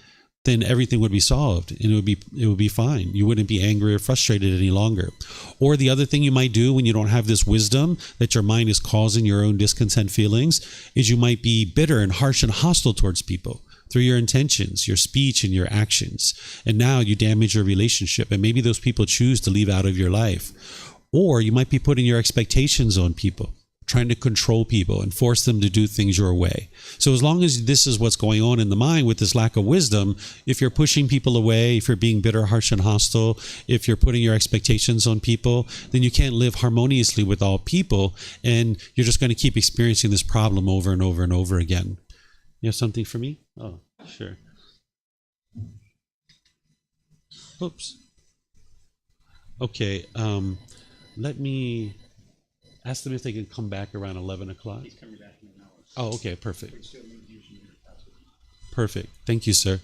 then everything would be solved and it would be fine. You wouldn't be angry or frustrated any longer. Or the other thing you might do when you don't have this wisdom that your mind is causing your own discontent feelings is you might be bitter and harsh and hostile towards people through your intentions, your speech, and your actions. And now you damage your relationship, and maybe those people choose to leave out of your life. Or you might be putting your expectations on people, trying to control people and force them to do things your way. So as long as this is what's going on in the mind with this lack of wisdom, if you're pushing people away, if you're being bitter, harsh, and hostile, if you're putting your expectations on people, then you can't live harmoniously with all people, and you're just going to keep experiencing this problem over and over and over again. You have something for me? Oh, sure. Oops. Okay, let me ask them if they can come back around 11 o'clock.
He's coming back in an hour.
Oh, okay, perfect. Perfect. Thank you, sir.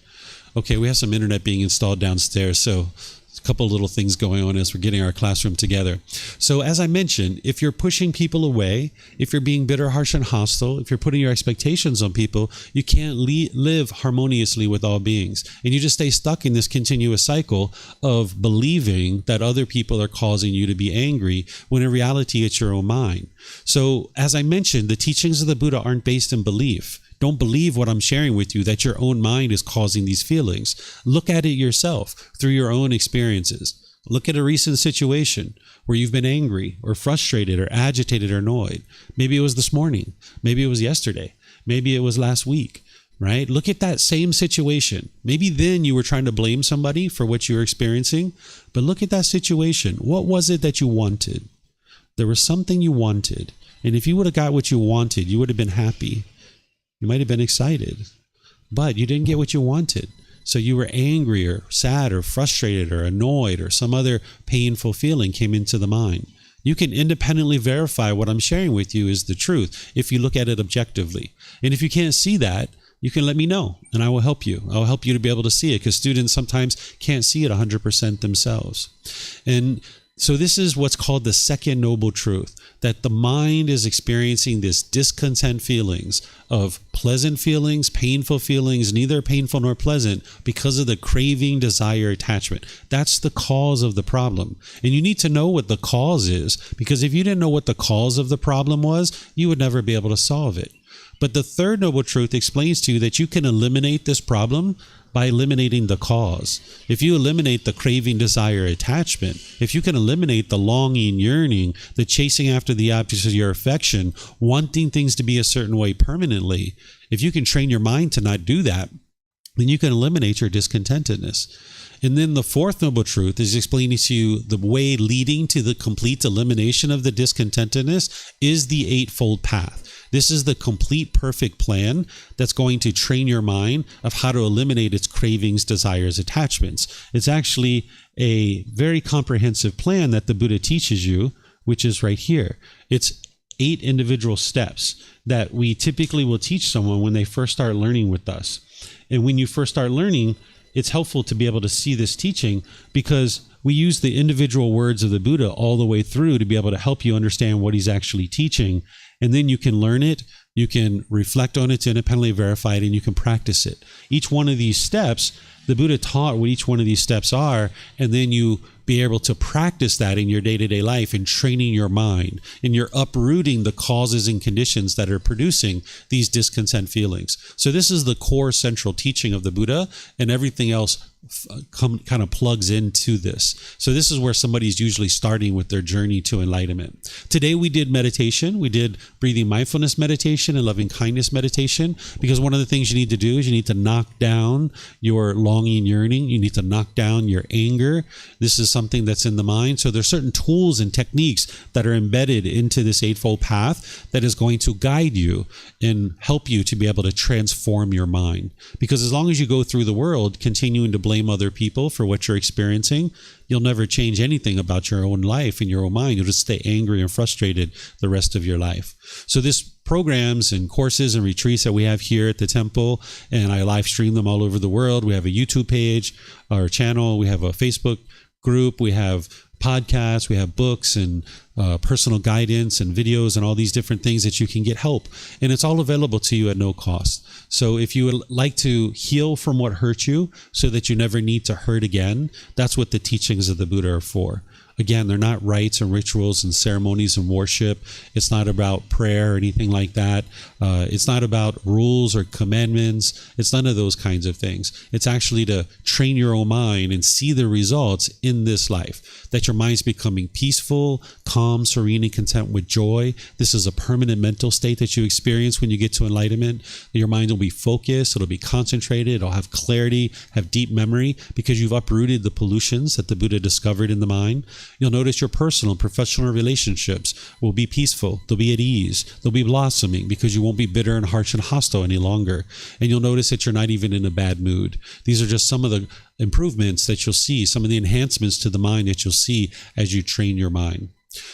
Okay, we have some internet being installed downstairs, so a couple of little things going on as we're getting our classroom together. So as I mentioned, if you're pushing people away, if you're being bitter, harsh, and hostile, if you're putting your expectations on people, you can't live harmoniously with all beings. And you just stay stuck in this continuous cycle of believing that other people are causing you to be angry, when in reality it's your own mind. So as I mentioned, the teachings of the Buddha aren't based in belief. Don't believe what I'm sharing with you, that your own mind is causing these feelings. Look at it yourself through your own experiences. Look at a recent situation where you've been angry or frustrated or agitated or annoyed. Maybe it was this morning. Maybe it was yesterday. Maybe it was last week, right? Look at that same situation. Maybe then you were trying to blame somebody for what you were experiencing, but look at that situation. What was it that you wanted? There was something you wanted. And if you would have got what you wanted, you would have been happy. You might have been excited, but you didn't get what you wanted. So you were angry or sad or frustrated or annoyed, or some other painful feeling came into the mind. You can independently verify what I'm sharing with you is the truth if you look at it objectively. And if you can't see that, you can let me know and I will help you. I'll help you to be able to see it, because students sometimes can't see it 100% themselves. And so this is what's called the second noble truth, that the mind is experiencing this discontent feelings of pleasant feelings, painful feelings, neither painful nor pleasant, because of the craving, desire, attachment. That's the cause of the problem. And you need to know what the cause is, because if you didn't know what the cause of the problem was, you would never be able to solve it. But the third noble truth explains to you that you can eliminate this problem by eliminating the cause. If you eliminate the craving, desire, attachment, if you can eliminate the longing, yearning, the chasing after the objects of your affection, wanting things to be a certain way permanently, if you can train your mind to not do that, then you can eliminate your discontentedness. And then the fourth noble truth is explaining to you the way leading to the complete elimination of the discontentedness is the eightfold path. This is the complete perfect plan that's going to train your mind of how to eliminate its cravings, desires, attachments. It's actually a very comprehensive plan that the Buddha teaches you, which is right here. It's 8 individual steps that we typically will teach someone when they first start learning with us. And when you first start learning, it's helpful to be able to see this teaching because we use the individual words of the Buddha all the way through to be able to help you understand what he's actually teaching. And then you can learn it, you can reflect on it to independently verify it, and you can practice it. Each one of these steps, the Buddha taught what each one of these steps are, and then you be able to practice that in your day-to-day life and training your mind. And you're uprooting the causes and conditions that are producing these discontent feelings. So this is the core central teaching of the Buddha, and everything else kind of plugs into this. So this is where somebody's usually starting with their journey to enlightenment. Today we did meditation. We did breathing mindfulness meditation and loving kindness meditation, because one of the things you need to do is you need to knock down your longing, yearning. You need to knock down your anger. This is something that's in the mind. So there's certain tools and techniques that are embedded into this eightfold path that is going to guide you and help you to be able to transform your mind. Because as long as you go through the world continuing to blame other people for what you're experiencing, you'll never change anything about your own life and your own mind. You'll just stay angry and frustrated the rest of your life. So this programs and courses and retreats that we have here at the temple, and I live stream them all over the world. We have a YouTube page, our channel, we have a Facebook group, we have podcasts, we have books and personal guidance and videos and all these different things that you can get help. And it's all available to you at no cost. So if you would like to heal from what hurt you so that you never need to hurt again, that's what the teachings of the Buddha are for. Again, they're not rites and rituals and ceremonies and worship. It's not about prayer or anything like that. It's not about rules or commandments. It's none of those kinds of things. It's actually to train your own mind and see the results in this life, that your mind's becoming peaceful, calm, serene, and content with joy. This is a permanent mental state that you experience when you get to enlightenment. Your mind will be focused. It'll be concentrated. It'll have clarity, have deep memory, because you've uprooted the pollutions that the Buddha discovered in the mind. You'll notice your personal and professional relationships will be peaceful. They'll be at ease. They'll be blossoming because you won't be bitter and harsh and hostile any longer. And you'll notice that you're not even in a bad mood. These are just some of the improvements that you'll see, some of the enhancements to the mind that you'll see as you train your mind.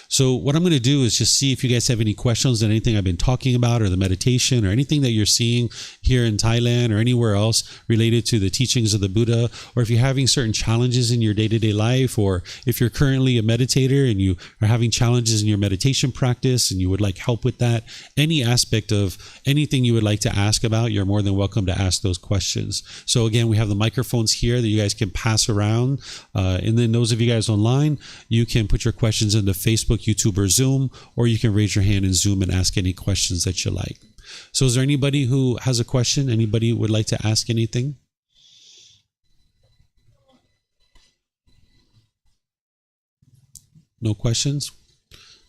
So what I'm going to do is just see if you guys have any questions on anything I've been talking about, or the meditation, or anything that you're seeing here in Thailand or anywhere else related to the teachings of the Buddha, or if you're having certain challenges in your day-to-day life, or if you're currently a meditator and you are having challenges in your meditation practice and you would like help with that, any aspect of anything you would like to ask about, you're more than welcome to ask those questions. So again, we have the microphones here that you guys can pass around, and then those of you guys online, you can put your questions into Facebook, YouTube, or Zoom, or you can raise your hand in Zoom and ask any questions that you like. So is there anybody who has a question? Anybody would like to ask anything? No questions?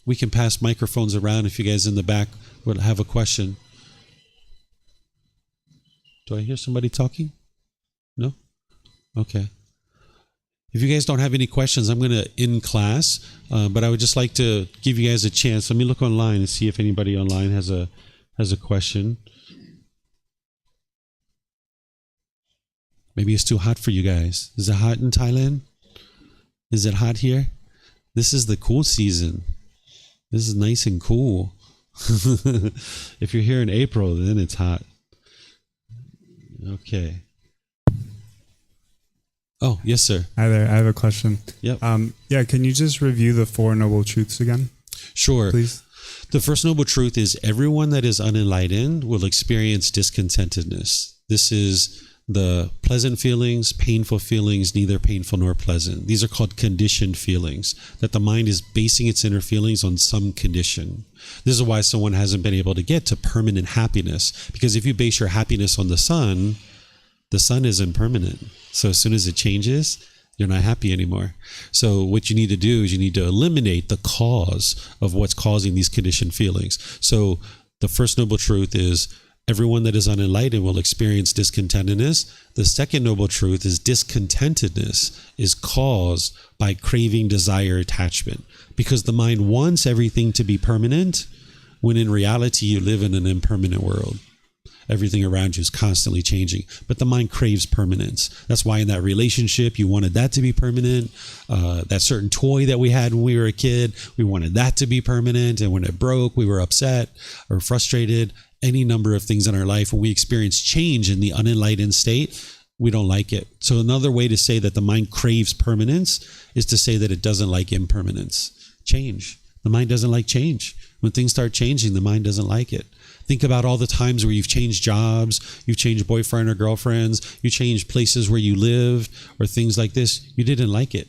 We can pass microphones around if you guys in the back would have a question. Do I hear somebody talking? No? Okay. If you guys don't have any questions, I'm going to end class, but I would just like to give you guys a chance. Let me look online and see if anybody online has a question. Maybe it's too hot for you guys. Is it hot in Thailand? Is it hot here? This is the cool season. This is nice and cool. If you're here in April, then it's hot. Okay. Oh, yes, sir.
Hi there. I have a question.
Yep.
Can you just review the Four Noble Truths again?
Sure.
Please.
The first noble truth is everyone that is unenlightened will experience discontentedness. This is the pleasant feelings, painful feelings, neither painful nor pleasant. These are called conditioned feelings, that the mind is basing its inner feelings on some condition. This is why someone hasn't been able to get to permanent happiness, because if you base your happiness on the sun isn't permanent. So as soon as it changes, you're not happy anymore. So what you need to do is you need to eliminate the cause of what's causing these conditioned feelings. So the first noble truth is everyone that is unenlightened will experience discontentedness. The second noble truth is discontentedness is caused by craving, desire, attachment, because the mind wants everything to be permanent when in reality you live in an impermanent world. Everything around you is constantly changing, but the mind craves permanence. That's why in that relationship, you wanted that to be permanent. That certain toy that we had when we were a kid, we wanted that to be permanent. And when it broke, we were upset or frustrated. Any number of things in our life, when we experience change in the unenlightened state, we don't like it. So another way to say that the mind craves permanence is to say that it doesn't like impermanence, change. The mind doesn't like change. When things start changing, the mind doesn't like it. Think about all the times where you've changed jobs, you've changed boyfriend or girlfriends, you changed places where you lived or things like this. You didn't like it,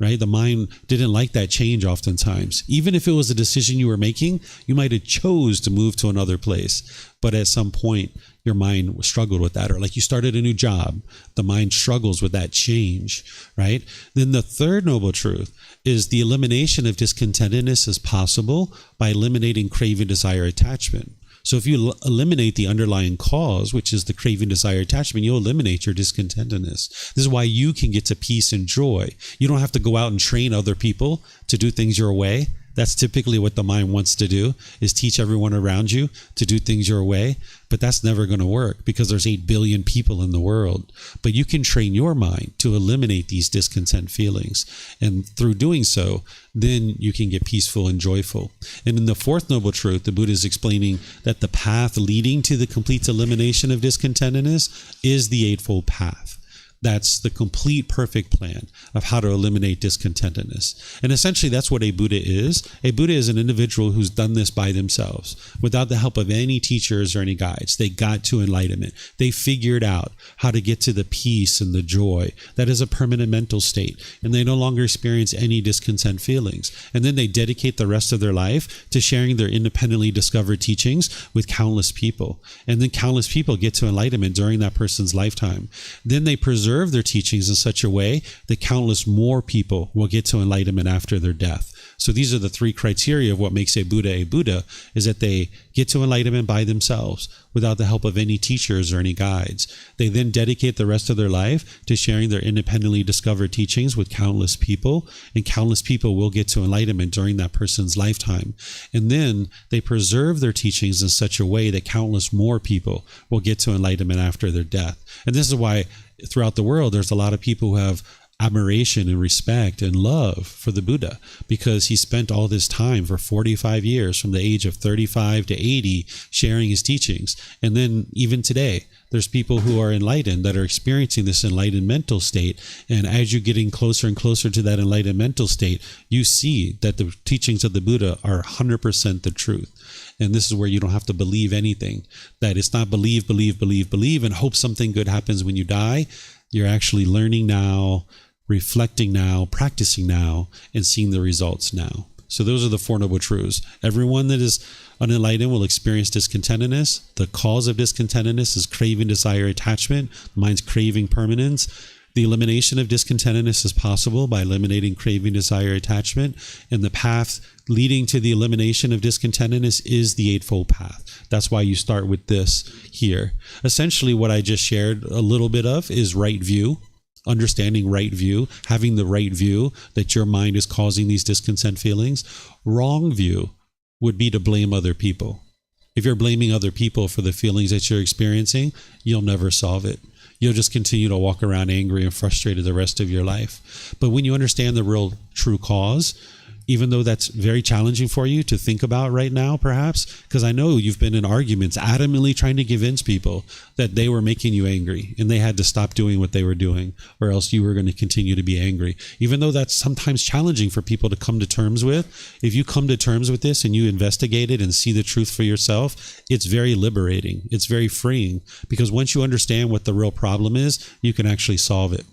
right? The mind didn't like that change oftentimes. Even if it was a decision you were making, you might have chose to move to another place. But at some point, your mind struggled with that. Or like you started a new job, the mind struggles with that change, right? Then the third noble truth is the elimination of discontentedness is possible by eliminating craving, desire, attachment. So if you eliminate the underlying cause, which is the craving, desire, attachment, you'll eliminate your discontentedness. This is why you can get to peace and joy. You don't have to go out and train other people to do things your way. That's typically what the mind wants to do, is teach everyone around you to do things your way. But that's never going to work because there's 8 billion people in the world. But you can train your mind to eliminate these discontent feelings. And through doing so, then you can get peaceful and joyful. And in the fourth noble truth, the Buddha is explaining that the path leading to the complete elimination of discontentedness is the Eightfold Path. That's the complete perfect plan of how to eliminate discontentedness. And essentially, that's what a Buddha is. A Buddha is an individual who's done this by themselves without the help of any teachers or any guides. They got to enlightenment. They figured out how to get to the peace and the joy that is a permanent mental state. And they no longer experience any discontent feelings. And then they dedicate the rest of their life to sharing their independently discovered teachings with countless people. And then countless people get to enlightenment during that person's lifetime. Then they preserve their teachings in such a way that countless more people will get to enlightenment after their death. So these are the 3 criteria of what makes a Buddha, is that they get to enlightenment by themselves without the help of any teachers or any guides. They then dedicate the rest of their life to sharing their independently discovered teachings with countless people, and countless people will get to enlightenment during that person's lifetime. And then they preserve their teachings in such a way that countless more people will get to enlightenment after their death. And this is why throughout the world, there's a lot of people who have admiration and respect and love for the Buddha, because he spent all this time for 45 years from the age of 35 to 80 sharing his teachings. And then even today, there's people who are enlightened that are experiencing this enlightened mental state. And as you're getting closer and closer to that enlightened mental state, you see that the teachings of the Buddha are 100% the truth. And this is where you don't have to believe anything. That it's not believe, and hope something good happens when you die. You're actually learning now, reflecting now, practicing now, and seeing the results now. So those are the 4 noble truths. Everyone that is unenlightened will experience discontentedness. The cause of discontentedness is craving, desire, attachment. The mind's craving permanence. The elimination of discontentedness is possible by eliminating craving, desire, attachment. And the path leading to the elimination of discontentedness is the Eightfold Path. That's why you start with this here. Essentially, what I just shared a little bit of is right view. Understanding right view, having the right view that your mind is causing these discontent feelings. Wrong view would be to blame other people. If you're blaming other people for the feelings that you're experiencing, you'll never solve it. You'll just continue to walk around angry and frustrated the rest of your life. But when you understand the real true cause, even though that's very challenging for you to think about right now, perhaps, because I know you've been in arguments adamantly trying to convince people that they were making you angry and they had to stop doing what they were doing, or else you were going to continue to be angry. Even though that's sometimes challenging for people to come to terms with, if you come to terms with this and you investigate it and see the truth for yourself, it's very liberating. It's very freeing, because once you understand what the real problem is, you can actually solve it.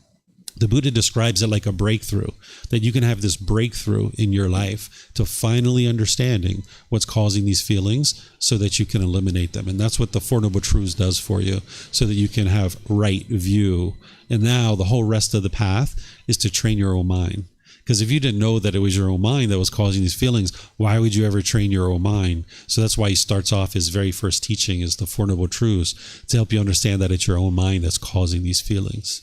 The Buddha describes it like a breakthrough, that you can have this breakthrough in your life to finally understanding what's causing these feelings so that you can eliminate them. And that's what the Four Noble Truths does for you, so that you can have right view. And now the whole rest of the path is to train your own mind. Because if you didn't know that it was your own mind that was causing these feelings, why would you ever train your own mind? So that's why he starts off his very first teaching is the Four Noble Truths, to help you understand that it's your own mind that's causing these feelings.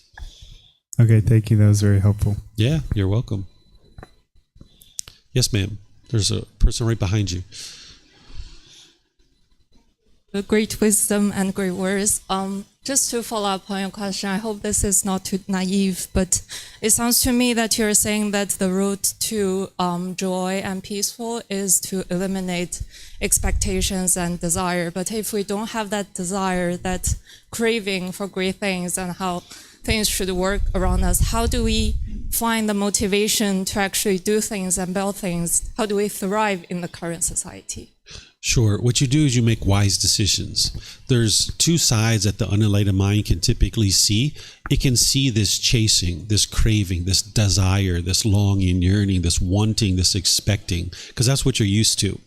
Okay, thank you. That was very helpful.
Yeah, you're welcome. Yes, ma'am. There's a person right behind you.
Great wisdom and great words. Just to follow up on your question, I hope this is not too naive, but it sounds to me that you're saying that the route to joy and peaceful is to eliminate expectations and desire. But if we don't have that desire, that craving for great things and how things should work around us, how do we find the motivation to actually do things and build things? How do we thrive in the current society?
Sure. What you do is you make wise decisions. There's two sides that the unenlightened mind can typically see. It can see this chasing, this craving, this desire, this longing, yearning, this wanting, this expecting, because that's what you're used to.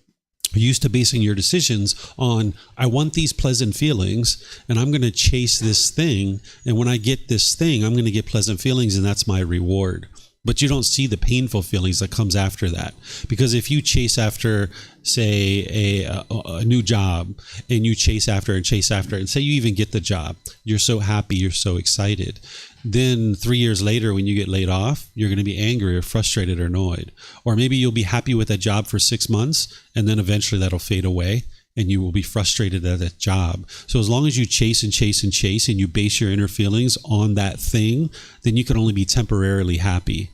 You're used to basing your decisions on, I want these pleasant feelings and I'm going to chase this thing. And when I get this thing, I'm going to get pleasant feelings and that's my reward. But you don't see the painful feelings that comes after that. Because if you chase after, say, a new job, and you chase after it, and say you even get the job, you're so happy, you're so excited. Then 3 years later, when you get laid off, you're going to be angry or frustrated or annoyed. Or maybe you'll be happy with that job for 6 months, and then eventually that'll fade away, and you will be frustrated at that job. So as long as you chase and chase and chase, and you base your inner feelings on that thing, then you can only be temporarily happy.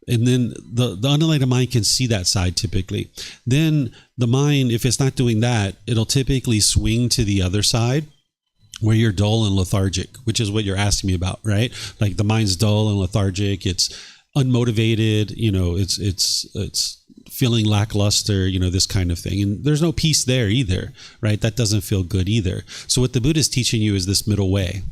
And then the unenlightened mind can see that side typically. Then the mind, if it's not doing that, it'll typically swing to the other side, where you're dull and lethargic, which is what you're asking me about, right? Like the mind's dull and lethargic. It's unmotivated, it's feeling lackluster, this kind of thing. And there's no peace there either, right? That doesn't feel good either. So what the Buddha is teaching you is this middle way,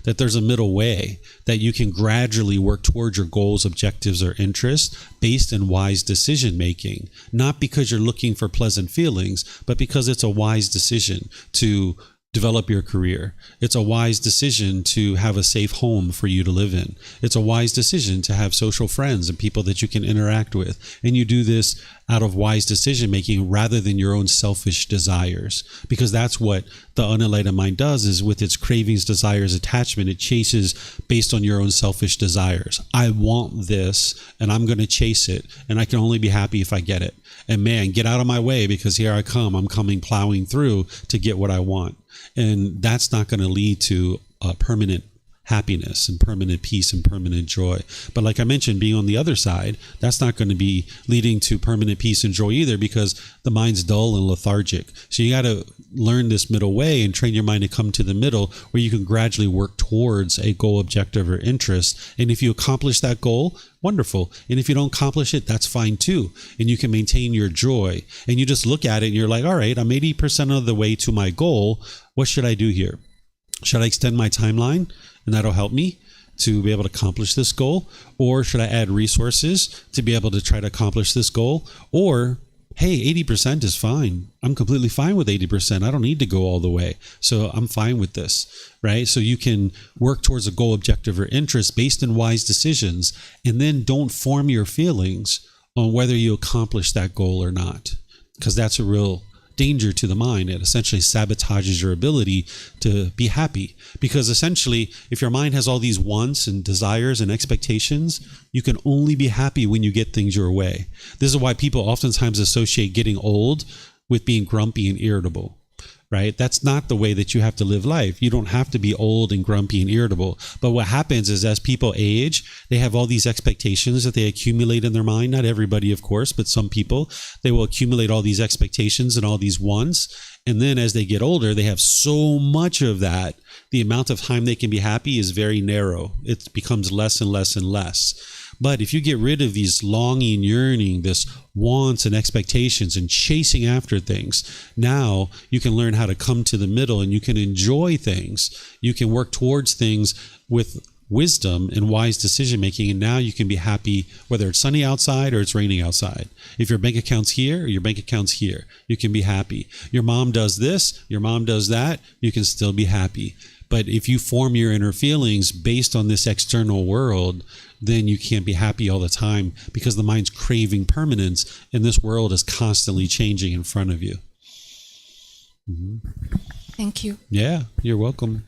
that there's a middle way that you can gradually work towards your goals, objectives, or interests based in wise decision making, not because you're looking for pleasant feelings, but because it's a wise decision to develop your career. It's a wise decision to have a safe home for you to live in. It's a wise decision to have social friends and people that you can interact with. And you do this out of wise decision making rather than your own selfish desires. Because that's what the unenlightened mind does, is with its cravings, desires, attachment, it chases based on your own selfish desires. I want this and I'm going to chase it, and I can only be happy if I get it. And man, get out of my way, because here I come. I'm coming plowing through to get what I want. And that's not going to lead to permanent happiness and permanent peace and permanent joy. But like I mentioned, being on the other side, that's not going to be leading to permanent peace and joy either, because the mind's dull and lethargic. So you got to learn this middle way and train your mind to come to the middle, where you can gradually work towards a goal, objective, or interest. And if you accomplish that goal, wonderful. And if you don't accomplish it, that's fine too. And you can maintain your joy. And you just look at it and you're like, all right, I'm 80% of the way to my goal. What should I do here? Should I extend my timeline? And that'll help me to be able to accomplish this goal? Or should I add resources to be able to try to accomplish this goal? Or, hey, 80% is fine. I'm completely fine with 80%. I don't need to go all the way. So I'm fine with this, right? So you can work towards a goal, objective, or interest based in wise decisions, and then don't form your feelings on whether you accomplish that goal or not, because that's a real danger to the mind. It essentially sabotages your ability to be happy, because essentially if your mind has all these wants and desires and expectations, you can only be happy when you get things your way. This is why people oftentimes associate getting old with being grumpy and irritable, right? That's not the way that you have to live life. You don't have to be old and grumpy and irritable. But what happens is as people age, they have all these expectations that they accumulate in their mind. Not everybody, of course, but some people, they will accumulate all these expectations and all these wants. And then as they get older, they have so much of that. The amount of time they can be happy is very narrow. It becomes less and less and less. But if you get rid of these longing, yearning, this wants and expectations and chasing after things, now you can learn how to come to the middle and you can enjoy things. You can work towards things with wisdom and wise decision making, and now you can be happy whether it's sunny outside or it's raining outside. If your bank account's here or your bank account's here, you can be happy. Your mom does this, your mom does that, you can still be happy. But if you form your inner feelings based on this external world, then you can't be happy all the time because the mind's craving permanence and this world is constantly changing in front of you.
Thank you.
Yeah, you're welcome.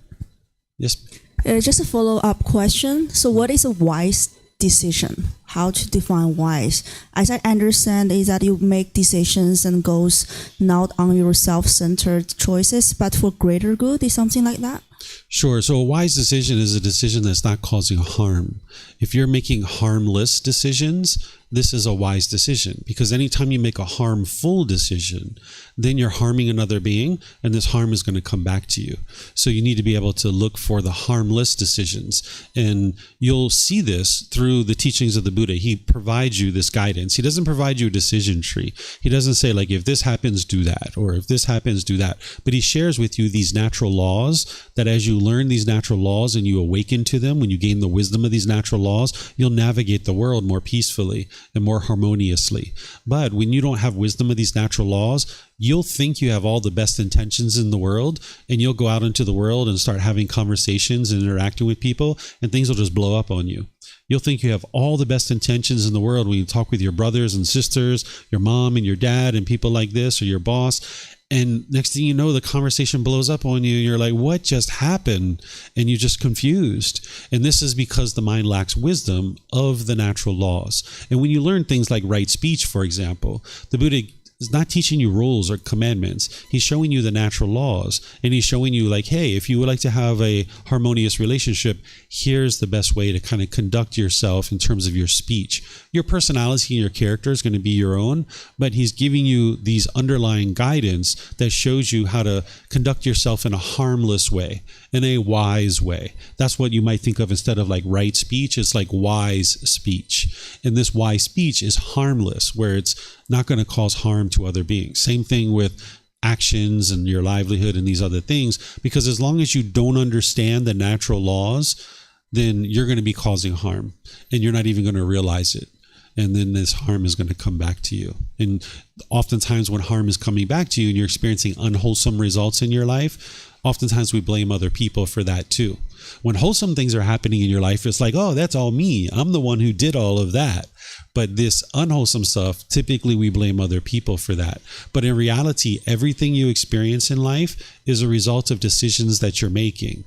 Yes.
Just a follow-up question. So what is a wise decision? How to define wise? As I understand is that you make decisions and goals not on your self-centered choices, but for greater good. Is something like that?
Sure. So a wise decision is a decision that's not causing harm. If you're making harmless decisions, this is a wise decision, because anytime you make a harmful decision, then you're harming another being, and this harm is going to come back to you. So you need to be able to look for the harmless decisions, and you'll see this through the teachings of the Buddha. He provides you this guidance. He doesn't provide you a decision tree. He doesn't say, like, if this happens, do that, or if this happens, do that. But he shares with you these natural laws that as you learn these natural laws and you awaken to them, when you gain the wisdom of these natural laws, you'll navigate the world more peacefully and more harmoniously. But when you don't have wisdom of these natural laws, you'll think you have all the best intentions in the world, and you'll go out into the world and start having conversations and interacting with people, and things will just blow up on you. You'll think you have all the best intentions in the world when you talk with your brothers and sisters, your mom and your dad and people like this, or your boss. And next thing you know, the conversation blows up on you and you're like, what just happened? And you're just confused. And this is because the mind lacks wisdom of the natural laws. And when you learn things like right speech, for example, the Buddha is not teaching you rules or commandments. He's showing you the natural laws, and he's showing you, like, hey, if you would like to have a harmonious relationship, here's the best way to kind of conduct yourself in terms of your speech. Your personality and your character is going to be your own, but he's giving you these underlying guidance that shows you how to conduct yourself in a harmless way, in a wise way. That's what you might think of instead of like right speech. It's like wise speech. And this wise speech is harmless, where it's not going to cause harm to other beings. Same thing with actions and your livelihood and these other things, because as long as you don't understand the natural laws, then you're going to be causing harm and you're not even going to realize it. And then this harm is going to come back to you. And oftentimes when harm is coming back to you and you're experiencing unwholesome results in your life, oftentimes we blame other people for that too. When wholesome things are happening in your life, it's like, oh, that's all me. I'm the one who did all of that. But this unwholesome stuff, typically we blame other people for that. But in reality, everything you experience in life is a result of decisions that you're making.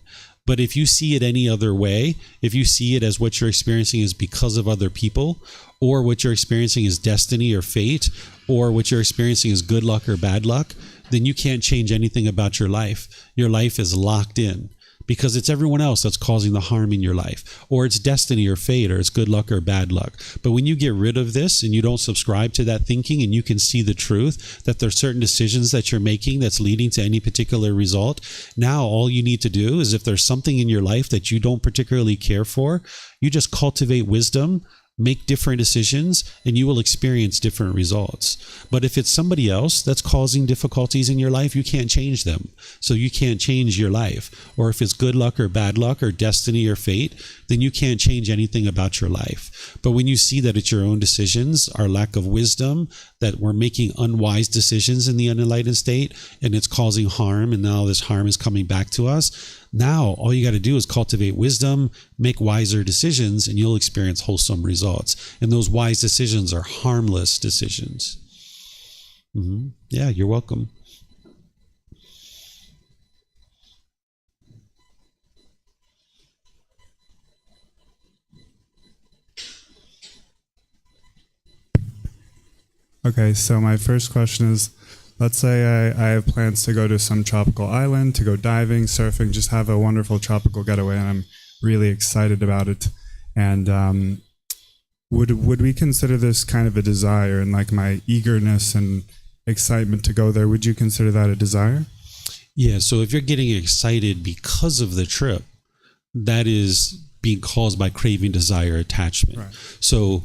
But if you see it any other way, if you see it as what you're experiencing is because of other people, or what you're experiencing is destiny or fate, or what you're experiencing is good luck or bad luck, then you can't change anything about your life. Your life is locked in, because it's everyone else that's causing the harm in your life, or it's destiny or fate, or it's good luck or bad luck. But when you get rid of this and you don't subscribe to that thinking, and you can see the truth that there's certain decisions that you're making that's leading to any particular result, now all you need to do is, if there's something in your life that you don't particularly care for, you just cultivate wisdom, make different decisions, and you will experience different results. But if it's somebody else that's causing difficulties in your life, you can't change them. So you can't change your life. Or if it's good luck or bad luck or destiny or fate, then you can't change anything about your life. But when you see that it's your own decisions, our lack of wisdom, that we're making unwise decisions in the unenlightened state, and it's causing harm, and now this harm is coming back to us, now all you got to do is cultivate wisdom, make wiser decisions, and you'll experience wholesome results. And those wise decisions are harmless decisions. Yeah, you're welcome.
Okay, so my first question is, let's say I have plans to go to some tropical island, to go diving, surfing, just have a wonderful tropical getaway, and I'm really excited about it. And would we consider this kind of a desire, and like my eagerness and excitement to go there, would you consider that a desire?
Yeah, so if you're getting excited because of the trip, that is being caused by craving, desire, attachment.
Right.
So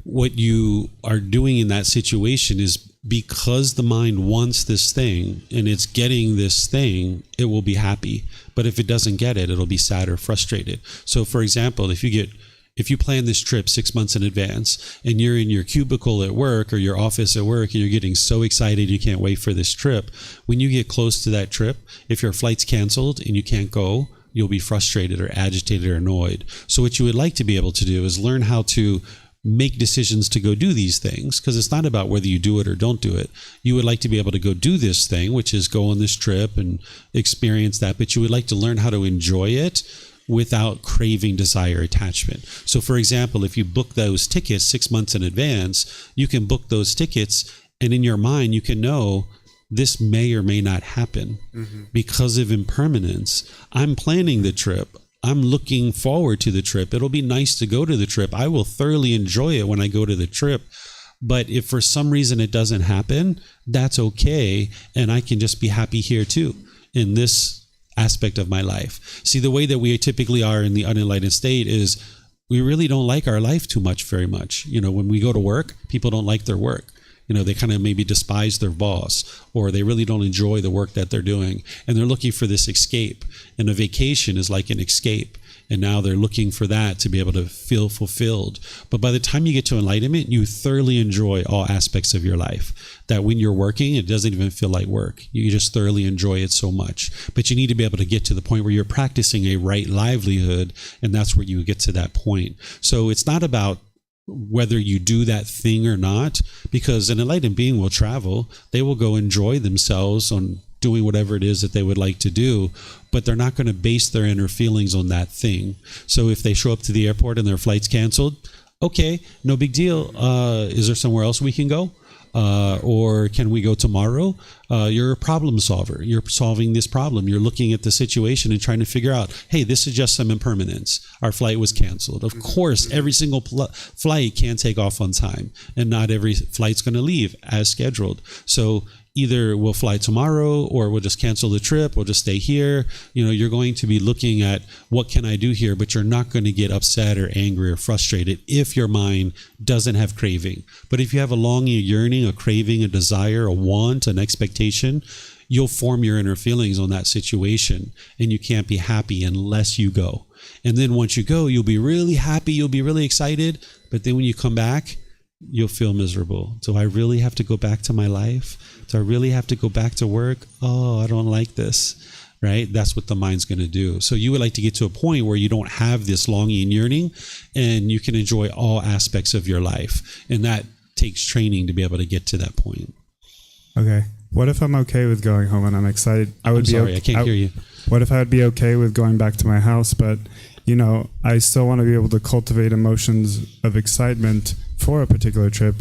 what you are doing in that situation is because the mind wants this thing and it's getting this thing, it will be happy. But if it doesn't get it, it'll be sad or frustrated. So for example, if you plan this trip 6 months in advance and you're in your cubicle at work or your office at work and you're getting so excited you can't wait for this trip, when you get close to that trip, if your flight's canceled and you can't go, you'll be frustrated or agitated or annoyed. So what you would like to be able to do is learn how to make decisions to go do these things, because it's not about whether you do it or don't do it. You would like to be able to go do this thing, which is go on this trip and experience that, but you would like to learn how to enjoy it without craving, desire, attachment. So for example, if you book those tickets 6 months in advance, you can book those tickets and in your mind you can know this may or may not happen because of impermanence. I'm planning the trip. I'm looking forward to the trip. It'll be nice to go to the trip. I will thoroughly enjoy it when I go to the trip. But if for some reason it doesn't happen, that's okay. And I can just be happy here too, in this aspect of my life. See, the way that we typically are in the unenlightened state is we really don't like our life too much, very much. You know, when we go to work, people don't like their work. You know, they kind of maybe despise their boss, or they really don't enjoy the work that they're doing. And they're looking for this escape. And a vacation is like an escape. And now they're looking for that to be able to feel fulfilled. But by the time you get to enlightenment, you thoroughly enjoy all aspects of your life. That when you're working, it doesn't even feel like work. You just thoroughly enjoy it so much. But you need to be able to get to the point where you're practicing a right livelihood. And that's where you get to that point. So it's not about whether you do that thing or not, because an enlightened being will travel. They will go enjoy themselves on doing whatever it is that they would like to do, but they're not going to base their inner feelings on that thing. So if they show up to the airport and their flight's canceled, okay, no big deal. Is there somewhere else we can go? Or can we go tomorrow? You're a problem solver. You're solving this problem. You're looking at the situation and trying to figure out, hey, this is just some impermanence. Our flight was canceled. Of course, every single flight can't take off on time, and not every flight's going to leave as scheduled. So either we'll fly tomorrow or we'll just cancel the trip. We'll just stay here. You know, you're going to be looking at what can I do here, but you're not going to get upset or angry or frustrated if your mind doesn't have craving. But if you have a longing, a yearning, a craving, a desire, a want, an expectation, you'll form your inner feelings on that situation, and you can't be happy unless you go. And then once you go, you'll be really happy. You'll be really excited. But then when you come back, you'll feel miserable. Do I really have to go back to my life? Do I really have to go back to work? Oh, I don't like this, right? That's what the mind's going to do. So you would like to get to a point where you don't have this longing and yearning, and you can enjoy all aspects of your life. And that takes training to be able to get to that point.
Okay. What if I'm okay with going home and I'm excited?
I'm sorry, I can't hear you.
What if I would be okay with going back to my house, but, you know, I still want to be able to cultivate emotions of excitement for a particular trip,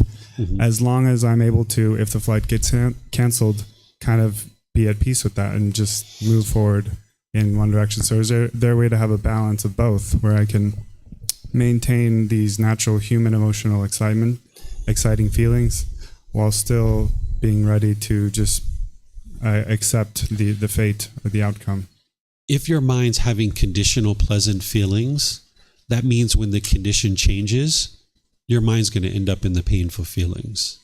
as long as I'm able to, if the flight gets canceled, kind of be at peace with that and just move forward in one direction. So is there a way to have a balance of both, where I can maintain these natural human emotional exciting feelings, while still being ready to just accept the fate or the outcome?
If your mind's having conditional pleasant feelings, that means when the condition changes, your mind's going to end up in the painful feelings,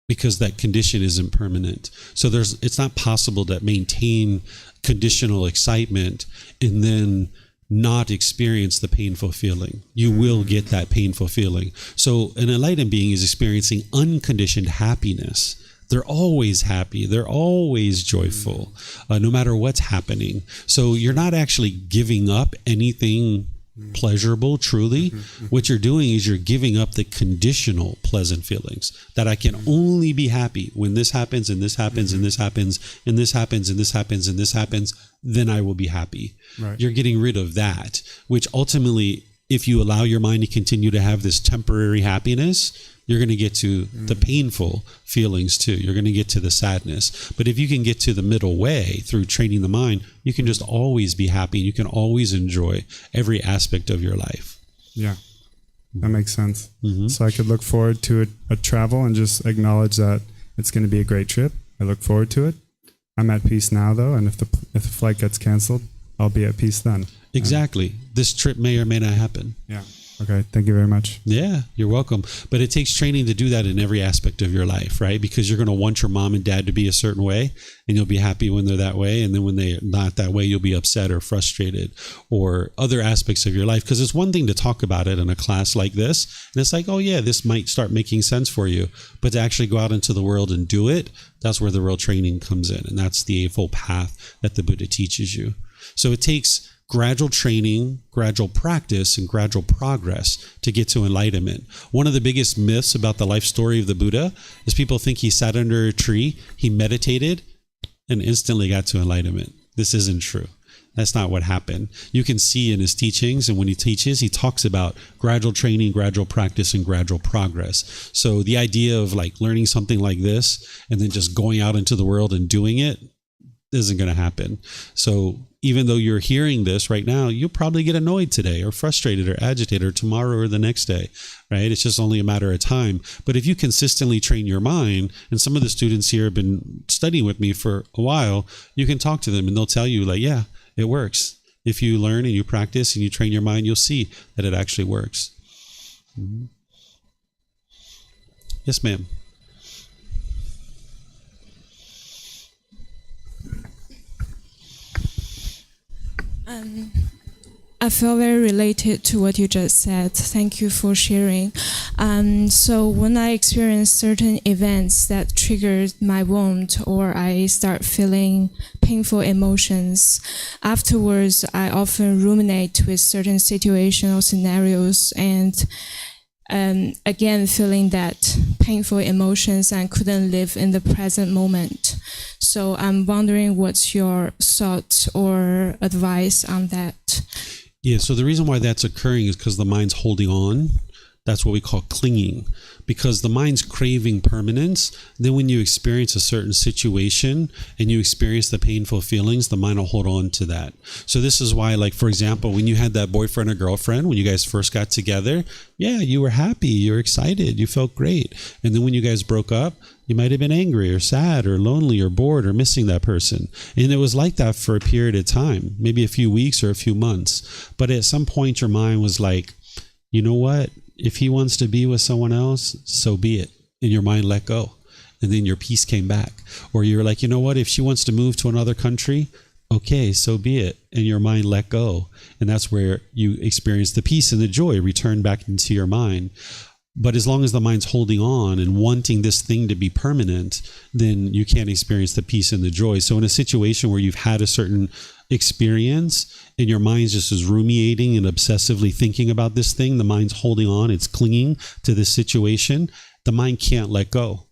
because that condition isn't permanent. So it's not possible to maintain conditional excitement and then not experience the painful feeling. You will get that painful feeling. So an enlightened being is experiencing unconditioned happiness. They're always happy. They're always joyful, no matter what's happening. So you're not actually giving up anything pleasurable, truly. What you're doing is you're giving up the conditional pleasant feelings, that I can only be happy when this happens and this happens and this happens and this happens and this happens and this happens, then I will be happy.
Right.
You're getting rid of that, which ultimately, if you allow your mind to continue to have this temporary happiness, you're going to get to the painful feelings too. You're going to get to the sadness. But if you can get to the middle way through training the mind, you can just always be happy. You can always enjoy every aspect of your life.
Yeah, that makes sense. So I could look forward to a travel and just acknowledge that it's going to be a great trip. I look forward to it. I'm at peace now, though, and if the flight gets canceled, I'll be at peace then.
Exactly. This trip may or may not happen.
Yeah. Okay. Thank you very much.
Yeah, you're welcome. But it takes training to do that in every aspect of your life, right? Because you're going to want your mom and dad to be a certain way, and you'll be happy when they're that way. And then when they're not that way, you'll be upset or frustrated, or other aspects of your life. Because it's one thing to talk about it in a class like this, and it's like, oh yeah, this might start making sense for you. But to actually go out into the world and do it, that's where the real training comes in. And that's the Eightfold Path that the Buddha teaches you. So it takes gradual training, gradual practice, and gradual progress to get to enlightenment. One of the biggest myths about the life story of the Buddha is people think he sat under a tree, he meditated, and instantly got to enlightenment. This isn't true. That's not what happened. You can see in his teachings, and when he teaches, he talks about gradual training, gradual practice, and gradual progress. So the idea of like learning something like this and then just going out into the world and doing it isn't going to happen. So even though you're hearing this right now, you'll probably get annoyed today or frustrated or agitated or tomorrow or the next day, right? It's just only a matter of time. But if you consistently train your mind, and some of the students here have been studying with me for a while, you can talk to them and they'll tell you like, yeah, it works. If you learn and you practice and you train your mind, you'll see that it actually works. Mm-hmm. Yes, ma'am.
I feel very related to what you just said. Thank you for sharing. So when I experience certain events that trigger my wound, or I start feeling painful emotions, afterwards I often ruminate with certain situational scenarios, and again feeling that painful emotions and couldn't live in the present moment. So I'm wondering what's your thoughts or advice on that?
Yeah, so the reason why that's occurring is because the mind's holding on. That's what we call clinging. Because the mind's craving permanence, then when you experience a certain situation and you experience the painful feelings, the mind will hold on to that. So this is why, like, for example, when you had that boyfriend or girlfriend, when you guys first got together, yeah, you were happy, you were excited, you felt great. And then when you guys broke up, you might have been angry or sad or lonely or bored or missing that person. And it was like that for a period of time, maybe a few weeks or a few months. But at some point, your mind was like, you know what? If he wants to be with someone else, so be it. And your mind let go. And then your peace came back. Or you're like, you know what? If she wants to move to another country, okay, so be it. And your mind let go. And that's where you experience the peace and the joy return back into your mind. But as long as the mind's holding on and wanting this thing to be permanent, then you can't experience the peace and the joy. So in a situation where you've had a certain experience and your mind's just is ruminating and obsessively thinking about this thing, the mind's holding on, it's clinging to this situation, the mind can't let go.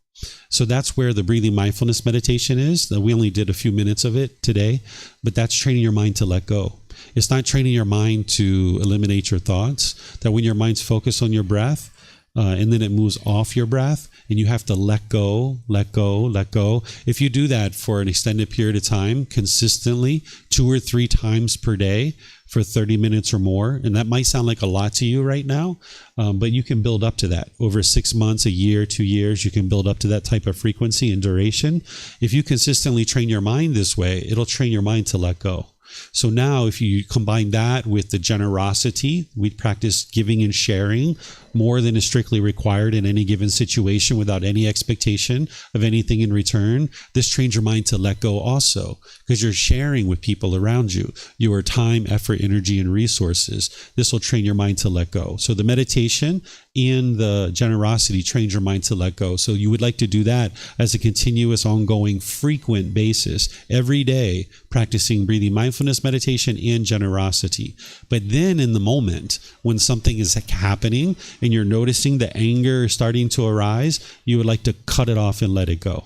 So that's where the breathing mindfulness meditation is. We only did a few minutes of it today, but that's training your mind to let go. It's not training your mind to eliminate your thoughts, that when your mind's focused on your breath, and then it moves off your breath, and you have to let go, let go, let go. If you do that for an extended period of time, consistently, 2 or 3 times per day for 30 minutes or more, and that might sound like a lot to you right now, but you can build up to that. Over 6 months, a year, 2 years, you can build up to that type of frequency and duration. If you consistently train your mind this way, it'll train your mind to let go. So now if you combine that with the generosity, we practice giving and sharing more than is strictly required in any given situation without any expectation of anything in return. This trains your mind to let go also, because you're sharing with people around you your time, effort, energy, and resources. This will train your mind to let go. So the meditation and the generosity trains your mind to let go. So you would like to do that as a continuous, ongoing, frequent basis every day, practicing breathing mindfulness meditation and generosity. But then in the moment when something is happening and you're noticing the anger starting to arise, you would like to cut it off and let it go.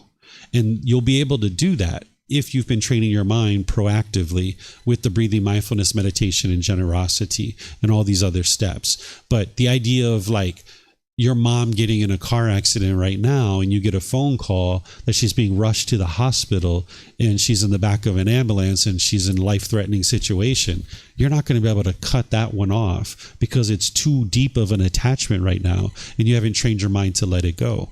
And you'll be able to do that if you've been training your mind proactively with the breathing mindfulness meditation and generosity and all these other steps. But the idea of like, your mom getting in a car accident right now and you get a phone call that she's being rushed to the hospital and she's in the back of an ambulance and she's in a life-threatening situation, you're not going to be able to cut that one off because it's too deep of an attachment right now and you haven't trained your mind to let it go.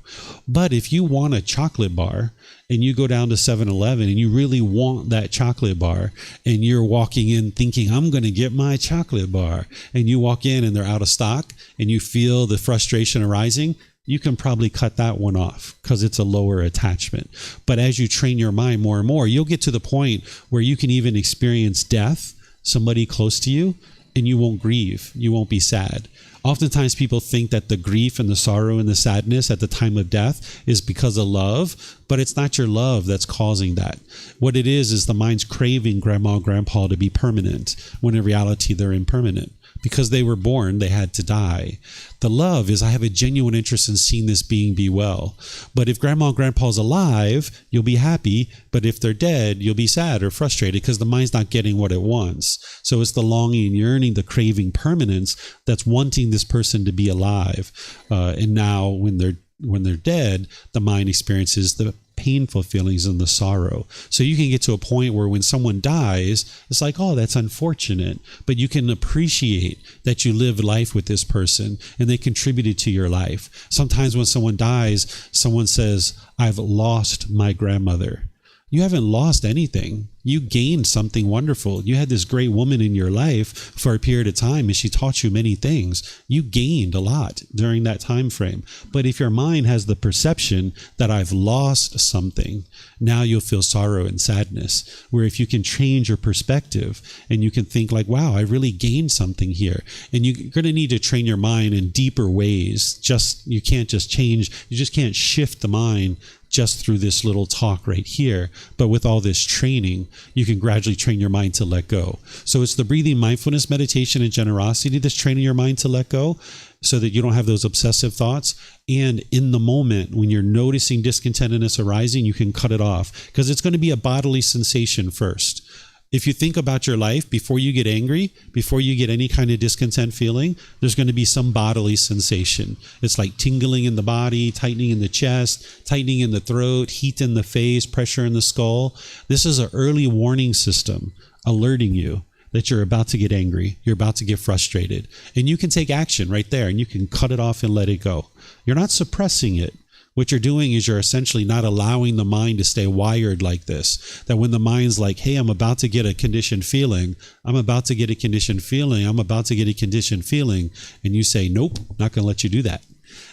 But if you want a chocolate bar and you go down to 7-Eleven and you really want that chocolate bar and you're walking in thinking, I'm going to get my chocolate bar, and you walk in and they're out of stock and you feel the frustration arising, you can probably cut that one off because it's a lower attachment. But as you train your mind more and more, you'll get to the point where you can even experience death, somebody close to you, and you won't grieve. You won't be sad. Oftentimes people think that the grief and the sorrow and the sadness at the time of death is because of love, but it's not your love that's causing that. What it is the mind's craving grandma and grandpa to be permanent, when in reality they're impermanent. Because they were born, they had to die. The love is, I have a genuine interest in seeing this being be well. But if grandma and grandpa's alive, you'll be happy. But if they're dead, you'll be sad or frustrated because the mind's not getting what it wants. So it's the longing and yearning, the craving permanence that's wanting this person to be alive. And now when they're dead, the mind experiences the painful feelings and the sorrow. So you can get to a point where when someone dies, it's like, oh, that's unfortunate. But you can appreciate that you lived life with this person and they contributed to your life. Sometimes when someone dies, someone says, I've lost my grandmother. You haven't lost anything. You gained something wonderful. You had this great woman in your life for a period of time and she taught you many things. You gained a lot during that time frame. But if your mind has the perception that I've lost something, now you'll feel sorrow and sadness. Where if you can change your perspective and you can think like, wow, I really gained something here. And you're going to need to train your mind in deeper ways. You can't just change. You just can't shift the mind just through this little talk right here. But with all this training, you can gradually train your mind to let go. So it's the breathing, mindfulness, meditation, and generosity that's training your mind to let go so that you don't have those obsessive thoughts. And in the moment, when you're noticing discontentedness arising, you can cut it off because it's going to be a bodily sensation first. If you think about your life, before you get angry, before you get any kind of discontent feeling, there's going to be some bodily sensation. It's like tingling in the body, tightening in the chest, tightening in the throat, heat in the face, pressure in the skull. This is an early warning system alerting you that you're about to get angry, you're about to get frustrated. And you can take action right there and you can cut it off and let it go. You're not suppressing it. What you're doing is you're essentially not allowing the mind to stay wired like this. That when the mind's like, hey, I'm about to get a conditioned feeling, I'm about to get a conditioned feeling, I'm about to get a conditioned feeling, and you say, nope, not going to let you do that.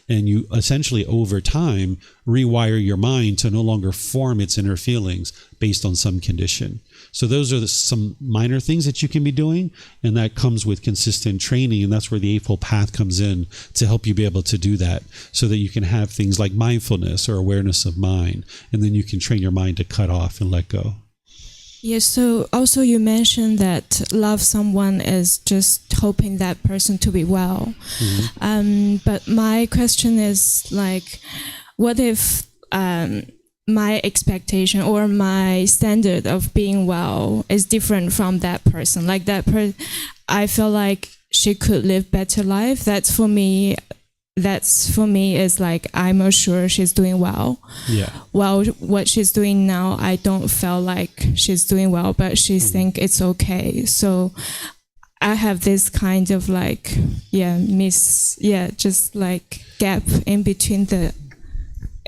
And you essentially, over time, rewire your mind to no longer form its inner feelings based on some condition. So those are some minor things that you can be doing, and that comes with consistent training, and that's where the Eightfold Path comes in to help you be able to do that so that you can have things like mindfulness or awareness of mind, and then you can train your mind to cut off and let go.
Yes, so also you mentioned that love someone is just hoping that person to be well. Mm-hmm. But my question is like, what if my expectation or my standard of being well is different from that person? Like I feel like she could live better life. That's for me is like, I'm assured she's doing well. Yeah. Well, what she's doing now, I don't feel like she's doing well, but she think it's okay. So I have this kind of like, just like gap in between the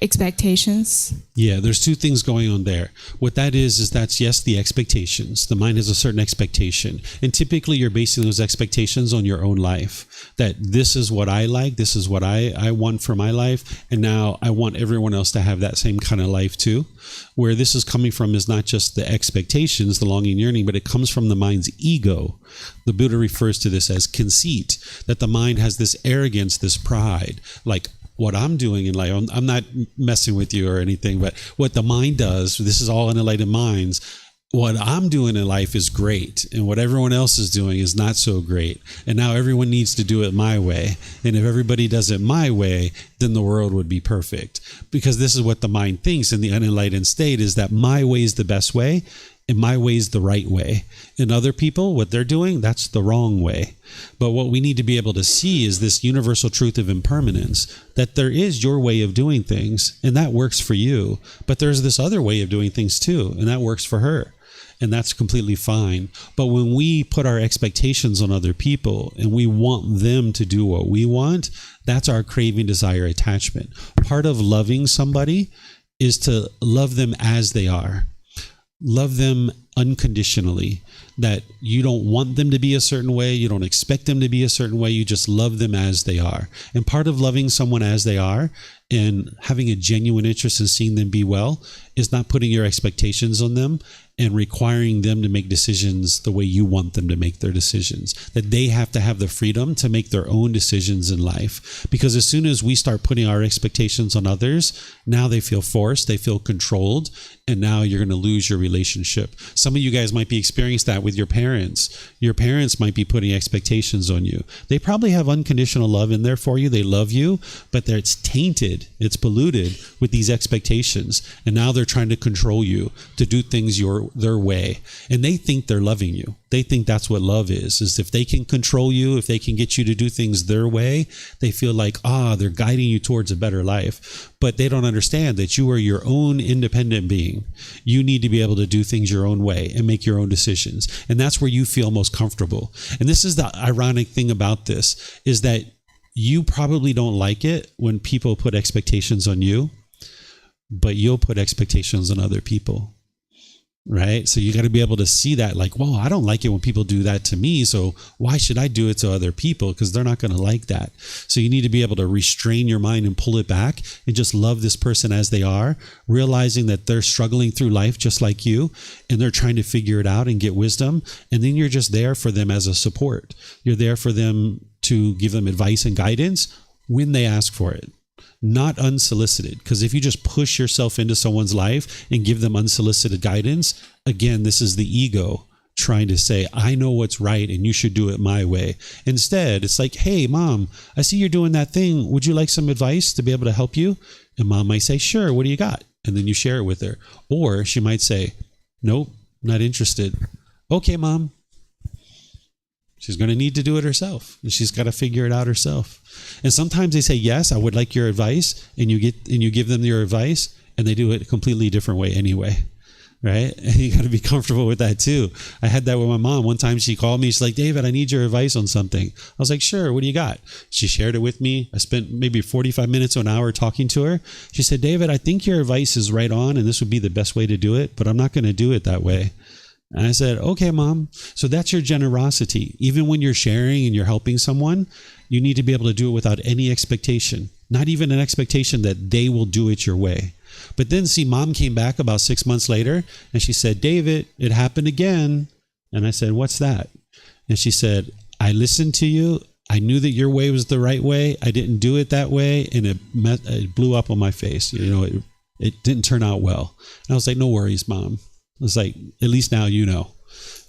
expectations.
Yeah, there's two things going on there. What that is that's, yes, the expectations. The mind has a certain expectation. And typically you're basing those expectations on your own life. That this is what I like, this is what I want for my life, and now I want everyone else to have that same kind of life too. Where this is coming from is not just the expectations, the longing and yearning, but it comes from the mind's ego. The Buddha refers to this as conceit, that the mind has this arrogance, this pride, like, what I'm doing in life, I'm not messing with you or anything, but what the mind does, this is all unenlightened minds, what I'm doing in life is great, and what everyone else is doing is not so great. And now everyone needs to do it my way. And if everybody does it my way, then the world would be perfect. Because this is what the mind thinks in the unenlightened state, is that my way is the best way. And my way is the right way. And other people, what they're doing, that's the wrong way. But what we need to be able to see is this universal truth of impermanence, that there is your way of doing things, and that works for you. But there's this other way of doing things too, and that works for her. And that's completely fine. But when we put our expectations on other people and we want them to do what we want, that's our craving, desire, attachment. Part of loving somebody is to love them as they are. Love them unconditionally, that you don't want them to be a certain way. You don't expect them to be a certain way. You just love them as they are. And part of loving someone as they are and having a genuine interest in seeing them be well is not putting your expectations on them and requiring them to make decisions the way you want them to make their decisions. That they have to have the freedom to make their own decisions in life. Because as soon as we start putting our expectations on others, now they feel forced, they feel controlled, and now you're going to lose your relationship. Some of you guys might be experiencing that with your parents. Your parents might be putting expectations on you. They probably have unconditional love in there for you. They love you, but it's tainted, it's polluted with these expectations. And now they're trying to control you to do things their way. And they think they're loving you. They think that's what love is if they can control you, if they can get you to do things their way, they feel like, they're guiding you towards a better life. But they don't understand that you are your own independent being. You need to be able to do things your own way and make your own decisions. And that's where you feel most comfortable. And this is the ironic thing about this, is that you probably don't like it when people put expectations on you, but you'll put expectations on other people. Right? So you got to be able to see that, like, whoa, I don't like it when people do that to me. So why should I do it to other people? Because they're not going to like that. So you need to be able to restrain your mind and pull it back and just love this person as they are, realizing that they're struggling through life just like you, and they're trying to figure it out and get wisdom. And then you're just there for them as a support. You're there for them to give them advice and guidance when they ask for it. Not unsolicited, because if you just push yourself into someone's life and give them unsolicited guidance, again, this is the ego trying to say, I know what's right and you should do it my way. Instead, it's like, hey, Mom, I see you're doing that thing. Would you like some advice to be able to help you? And Mom might say, sure, what do you got? And then you share it with her. Or she might say, nope, not interested. Okay, Mom. She's going to need to do it herself, and she's got to figure it out herself. And sometimes they say, yes, I would like your advice, and you give them your advice, and they do it a completely different way anyway, right? And you got to be comfortable with that too. I had that with my mom. One time she called me, she's like, David, I need your advice on something. I was like, sure, what do you got? She shared it with me. I spent maybe 45 minutes to an hour talking to her. She said, David, I think your advice is right on, and this would be the best way to do it, but I'm not going to do it that way. And I said, okay, Mom. So that's your generosity. Even when you're sharing and you're helping someone, you need to be able to do it without any expectation, not even an expectation that they will do it your way. But then see, Mom came back about 6 months later and she said, David, it happened again. And I said, what's that? And she said, I listened to you. I knew that your way was the right way. I didn't do it that way. And it blew up on my face. It didn't turn out well. And I was like, no worries, Mom. It's like, at least now you know,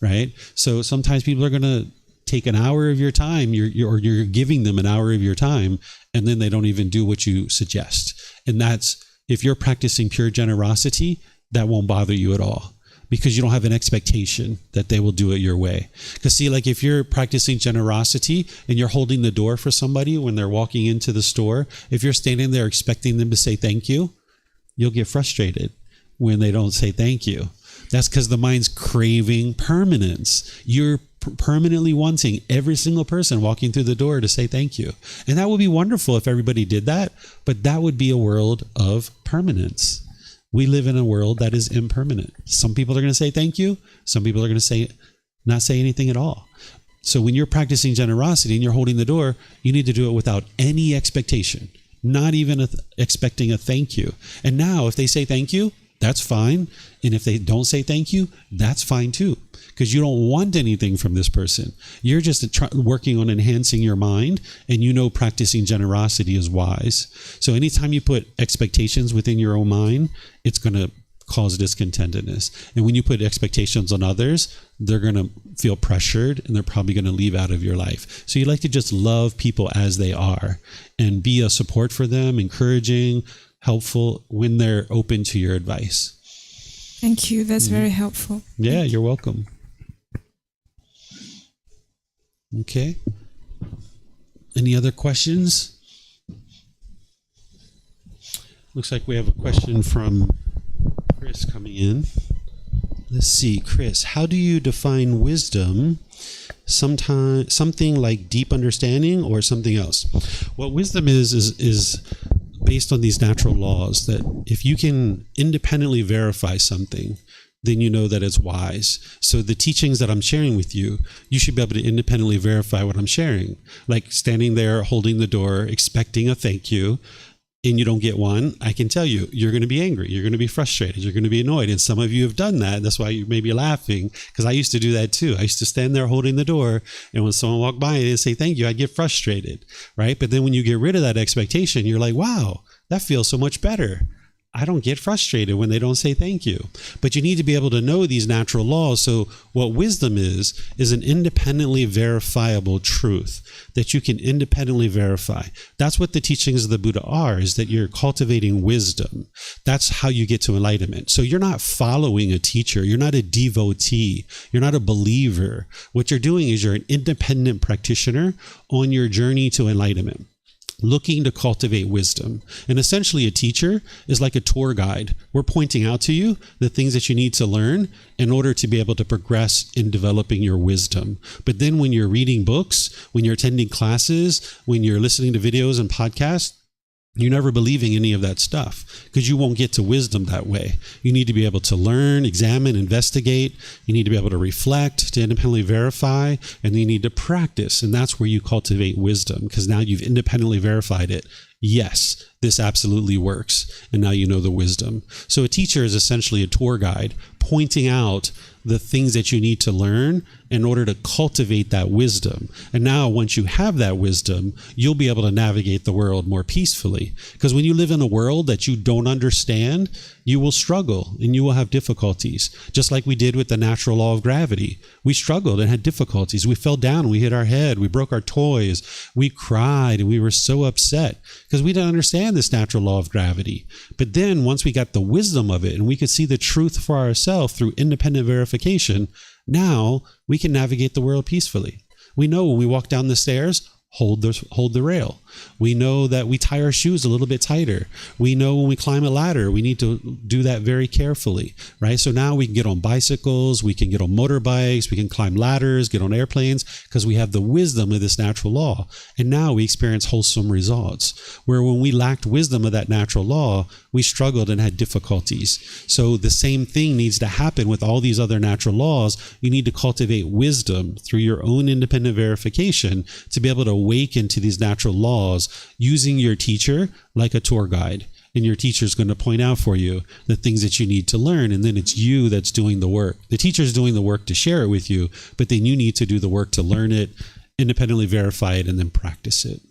right? So sometimes people are going to take an hour of your time, you're giving them an hour of your time, and then they don't even do what you suggest. And that's, if you're practicing pure generosity, that won't bother you at all, because you don't have an expectation that they will do it your way. Because see, like if you're practicing generosity and you're holding the door for somebody when they're walking into the store, if you're standing there expecting them to say thank you, you'll get frustrated when they don't say thank you. That's because the mind's craving permanence. You're permanently wanting every single person walking through the door to say thank you. And that would be wonderful if everybody did that, but that would be a world of permanence. We live in a world that is impermanent. Some people are going to say thank you. Some people are going to not say anything at all. So when you're practicing generosity and you're holding the door, you need to do it without any expectation, not even expecting a thank you. And now if they say thank you, that's fine. And if they don't say thank you, that's fine too, because you don't want anything from this person. You're just working on enhancing your mind, and practicing generosity is wise. So anytime you put expectations within your own mind, it's going to cause discontentedness. And when you put expectations on others, they're going to feel pressured, and they're probably going to leave out of your life. So you like to just love people as they are and be a support for them, encouraging, helpful when they're open to your advice.
Thank you. That's very helpful.
Yeah, you're welcome. Okay. Any other questions? Looks like we have a question from Chris coming in. Let's see, Chris, how do you define wisdom? Something like deep understanding or something else? What wisdom is based on these natural laws, that if you can independently verify something, then you know that it's wise. So the teachings that I'm sharing with you, you should be able to independently verify what I'm sharing. Like standing there, holding the door, expecting a thank you, and you don't get one, I can tell you, you're going to be angry. You're going to be frustrated. You're going to be annoyed. And some of you have done that. That's why you may be laughing, because I used to do that too. I used to stand there holding the door, and when someone walked by and didn't say thank you, I'd get frustrated, right? But then when you get rid of that expectation, you're like, wow, that feels so much better. I don't get frustrated when they don't say thank you. But you need to be able to know these natural laws. So what wisdom is an independently verifiable truth that you can independently verify. That's what the teachings of the Buddha are, is that you're cultivating wisdom. That's how you get to enlightenment. So you're not following a teacher. You're not a devotee. You're not a believer. What you're doing is you're an independent practitioner on your journey to enlightenment, looking to cultivate wisdom. And essentially a teacher is like a tour guide. We're pointing out to you the things that you need to learn in order to be able to progress in developing your wisdom. But then when you're reading books, when you're attending classes, when you're listening to videos and podcasts, you're never believing any of that stuff, because you won't get to wisdom that way. You need to be able to learn, examine, investigate. You need to be able to reflect, to independently verify, and you need to practice. And that's where you cultivate wisdom, because now you've independently verified it. Yes, this absolutely works. And now you know the wisdom. So a teacher is essentially a tour guide pointing out the things that you need to learn in order to cultivate that wisdom. And now once you have that wisdom, you'll be able to navigate the world more peacefully. Because when you live in a world that you don't understand, you will struggle and you will have difficulties. Just like we did with the natural law of gravity. We struggled and had difficulties. We fell down, we hit our head, we broke our toys, we cried, and we were so upset because we didn't understand this natural law of gravity. But then once we got the wisdom of it and we could see the truth for ourselves through independent verification, now we can navigate the world peacefully. We know when we walk down the stairs, hold the rail. We know that we tie our shoes a little bit tighter. We know when we climb a ladder, we need to do that very carefully, right? So now we can get on bicycles, we can get on motorbikes, we can climb ladders, get on airplanes, because we have the wisdom of this natural law. And now we experience wholesome results. Where when we lacked wisdom of that natural law, we struggled and had difficulties. So the same thing needs to happen with all these other natural laws. You need to cultivate wisdom through your own independent verification to be able to awaken to these natural laws using your teacher like a tour guide. And your teacher is going to point out for you the things that you need to learn. And then it's you that's doing the work. The teacher is doing the work to share it with you, but then you need to do the work to learn it, independently verify it, and then practice it.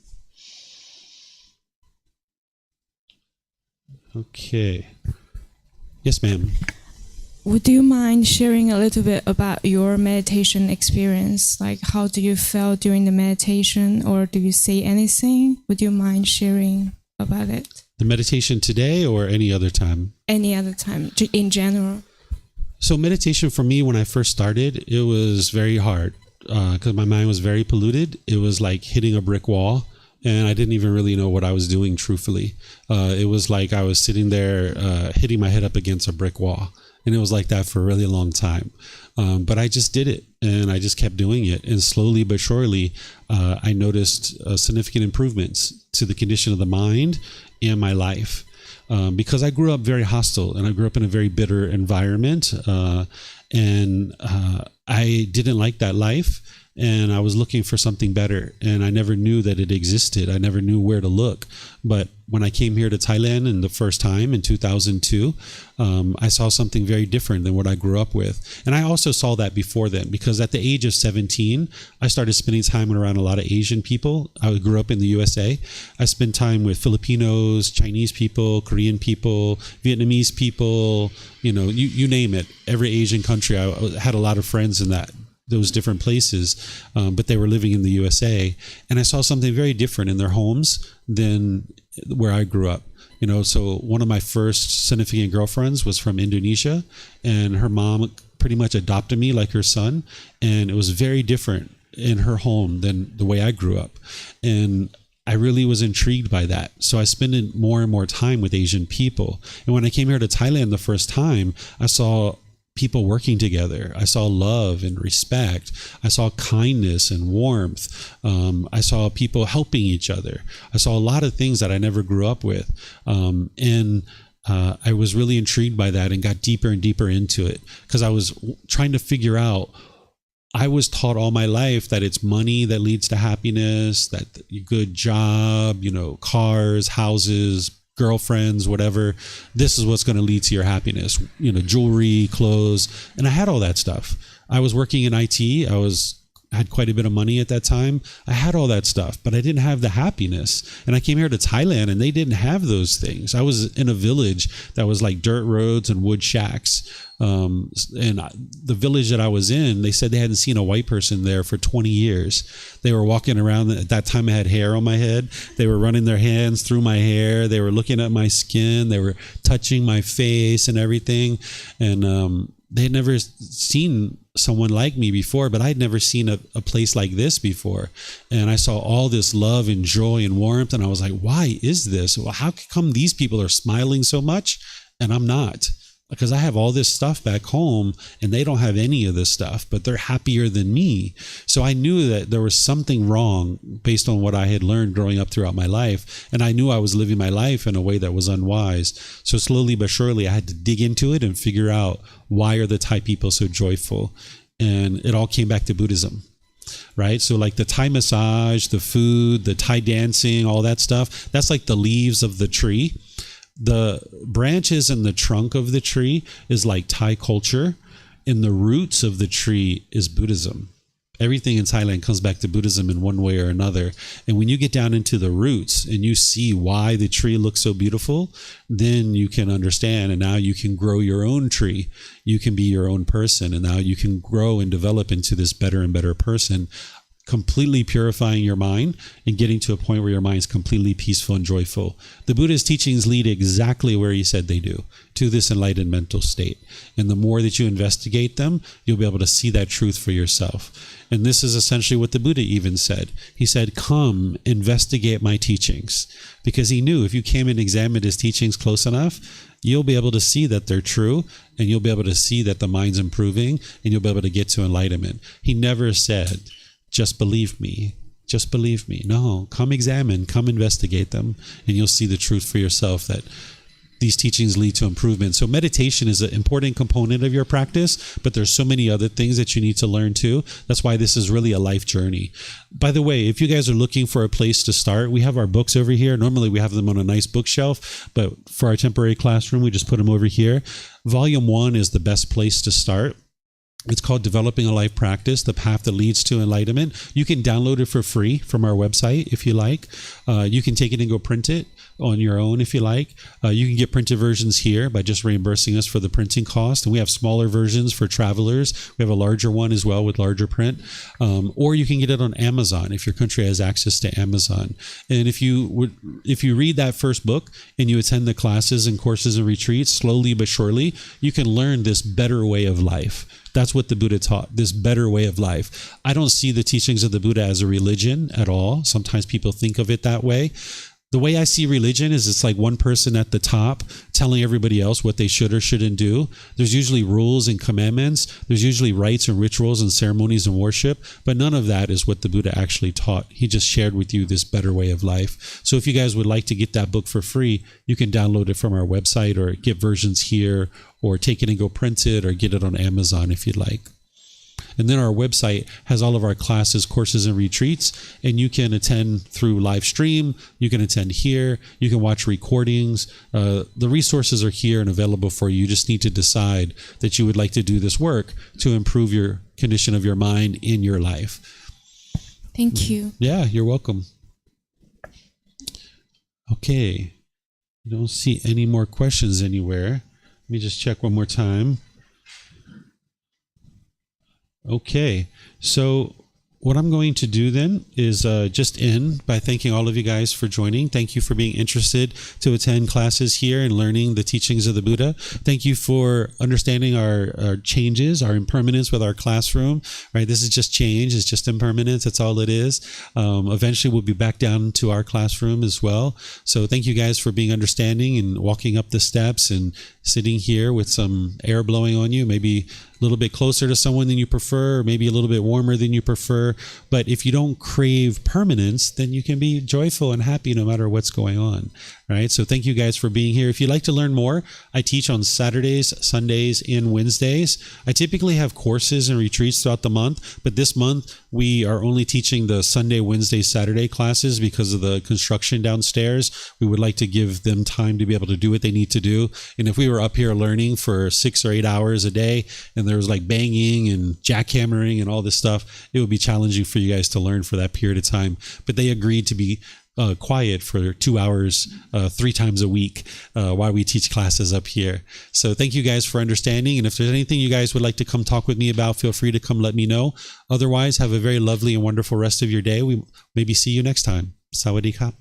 Okay. Yes, ma'am.
Would you mind sharing a little bit about your meditation experience? Like, how do you feel during the meditation, or do you say anything? Would you mind sharing about it?
The meditation today or any other time?
Any other time, in general.
So meditation for me, when I first started, it was very hard because my mind was very polluted. It was like hitting a brick wall. And I didn't even really know what I was doing, truthfully. It was like I was sitting there hitting my head up against a brick wall. And it was like that for a really long time. But I just did it, and I just kept doing it. And slowly but surely, I noticed significant improvements to the condition of the mind and my life. Because I grew up very hostile, and I grew up in a very bitter environment. And I didn't like that life. And I was looking for something better, and I never knew that it existed. I never knew where to look. But when I came here to Thailand in the first time in 2002, I saw something very different than what I grew up with. And I also saw that before then, because at the age of 17, I started spending time around a lot of Asian people. I grew up in the USA. I spent time with Filipinos, Chinese people, Korean people, Vietnamese people, you name it. Every Asian country, I had a lot of friends in those different places, but they were living in the USA. And I saw something very different in their homes than where I grew up. You know, so one of my first significant girlfriends was from Indonesia, and her mom pretty much adopted me like her son, and it was very different in her home than the way I grew up. And I really was intrigued by that. So I spent more and more time with Asian people. And when I came here to Thailand the first time, I saw people working together. I saw love and respect. I saw kindness and warmth. I saw people helping each other. I saw a lot of things that I never grew up with. I was really intrigued by that and got deeper and deeper into it because I was trying to figure out. I was taught all my life that it's money that leads to happiness, that good job, you know, cars, houses, girlfriends, whatever. This is what's going to lead to your happiness, you know, jewelry, clothes. And I had all that stuff. I was working in IT. I had quite a bit of money at that time. I had all that stuff, but I didn't have the happiness. And I came here to Thailand and they didn't have those things. I was in a village that was like dirt roads and wood shacks. And the village that I was in, they said they hadn't seen a white person there for 20 years. They were walking around. At that time I had hair on my head. They were running their hands through my hair. They were looking at my skin. They were touching my face and everything. And they had never seen someone like me before, but I'd never seen a place like this before. And I saw all this love and joy and warmth. And I was like, why is this? Well, how come these people are smiling so much and I'm not? Because I have all this stuff back home and they don't have any of this stuff, but they're happier than me. So I knew that there was something wrong based on what I had learned growing up throughout my life. And I knew I was living my life in a way that was unwise. So slowly but surely I had to dig into it and figure out, why are the Thai people so joyful? And it all came back to Buddhism. Right? So like the Thai massage, the food, the Thai dancing, all that stuff, that's like the leaves of the tree. The branches and the trunk of the tree is like Thai culture, and the roots of the tree is Buddhism. Everything in Thailand comes back to Buddhism in one way or another. And when you get down into the roots and you see why the tree looks so beautiful, then you can understand, and now you can grow your own tree. You can be your own person, and now you can grow and develop into this better and better person, completely purifying your mind and getting to a point where your mind is completely peaceful and joyful. The Buddha's teachings lead exactly where he said they do, to this enlightened mental state. And the more that you investigate them, you'll be able to see that truth for yourself. And this is essentially what the Buddha even said. He said, come investigate my teachings. Because he knew if you came and examined his teachings close enough, you'll be able to see that they're true, and you'll be able to see that the mind's improving, and you'll be able to get to enlightenment. He never said, just believe me. Just believe me. No, come examine, come investigate them, and you'll see the truth for yourself that these teachings lead to improvement. So meditation is an important component of your practice, but there's so many other things that you need to learn too. That's why this is really a life journey. By the way, if you guys are looking for a place to start, we have our books over here. Normally we have them on a nice bookshelf, but for our temporary classroom, we just put them over here. Volume 1 is the best place to start. It's called Developing a Life Practice, The Path That Leads to Enlightenment. You can download it for free from our website if you like. You can take it and go print it on your own if you like. You can get printed versions here by just reimbursing us for the printing cost. And we have smaller versions for travelers. We have a larger one as well with larger print. Or you can get it on Amazon if your country has access to Amazon. And if you read that first book and you attend the classes and courses and retreats, slowly but surely, you can learn this better way of life. That's what the Buddha taught, this better way of life. I don't see the teachings of the Buddha as a religion at all. Sometimes people think of it that way. The way I see religion is it's like one person at the top telling everybody else what they should or shouldn't do. There's usually rules and commandments. There's usually rites and rituals and ceremonies and worship, but none of that is what the Buddha actually taught. He just shared with you this better way of life. So if you guys would like to get that book for free, you can download it from our website or get versions here, or take it and go print it, or get it on Amazon if you'd like. And then our website has all of our classes, courses, and retreats, and you can attend through live stream. You can attend here. You can watch recordings. The resources are here and available for you. You just need to decide that you would like to do this work to improve your condition of your mind in your life.
Thank you.
Yeah, you're welcome. Okay. I don't see any more questions anywhere. Let me just check one more time. Okay, so what I'm going to do then is just end by thanking all of you guys for joining. Thank you for being interested to attend classes here and learning the teachings of the Buddha. Thank you for understanding our changes, our impermanence with our classroom, right? This is just change. It's just impermanence. That's all it is. Eventually, we'll be back down to our classroom as well. So thank you guys for being understanding and walking up the steps and sitting here with some air blowing on you, maybe a little bit closer to someone than you prefer, or maybe a little bit warmer than you prefer. But if you don't crave permanence, then you can be joyful and happy no matter what's going on, right? So thank you guys for being here. If you'd like to learn more, I teach on Saturdays, Sundays, and Wednesdays. I typically have courses and retreats throughout the month, but this month we are only teaching the Sunday, Wednesday, Saturday classes because of the construction downstairs. We would like to give them time to be able to do what they need to do. And if we were up here learning for 6 or 8 hours a day, and there was like banging and jackhammering and all this stuff, it would be challenging for you guys to learn for that period of time. But they agreed to be quiet for 2 hours, 3 times a week while we teach classes up here. So thank you guys for understanding. And if there's anything you guys would like to come talk with me about, feel free to come let me know. Otherwise, have a very lovely and wonderful rest of your day. We maybe see you next time. Sawadee Kap.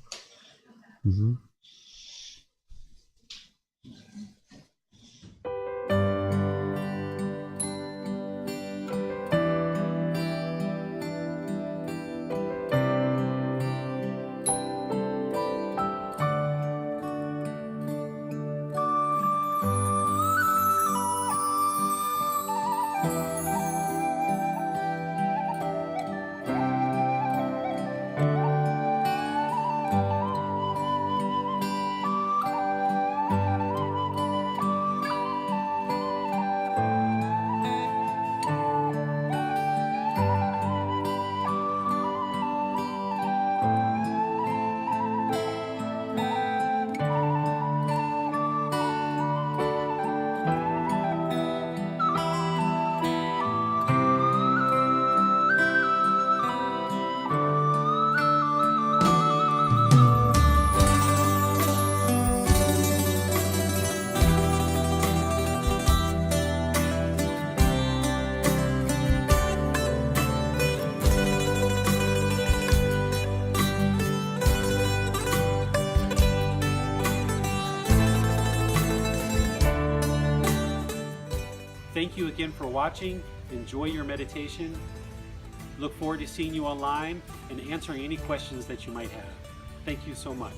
Thank you again for watching. Enjoy your meditation. Look forward to seeing you online and answering any questions that you might have. Thank you so much.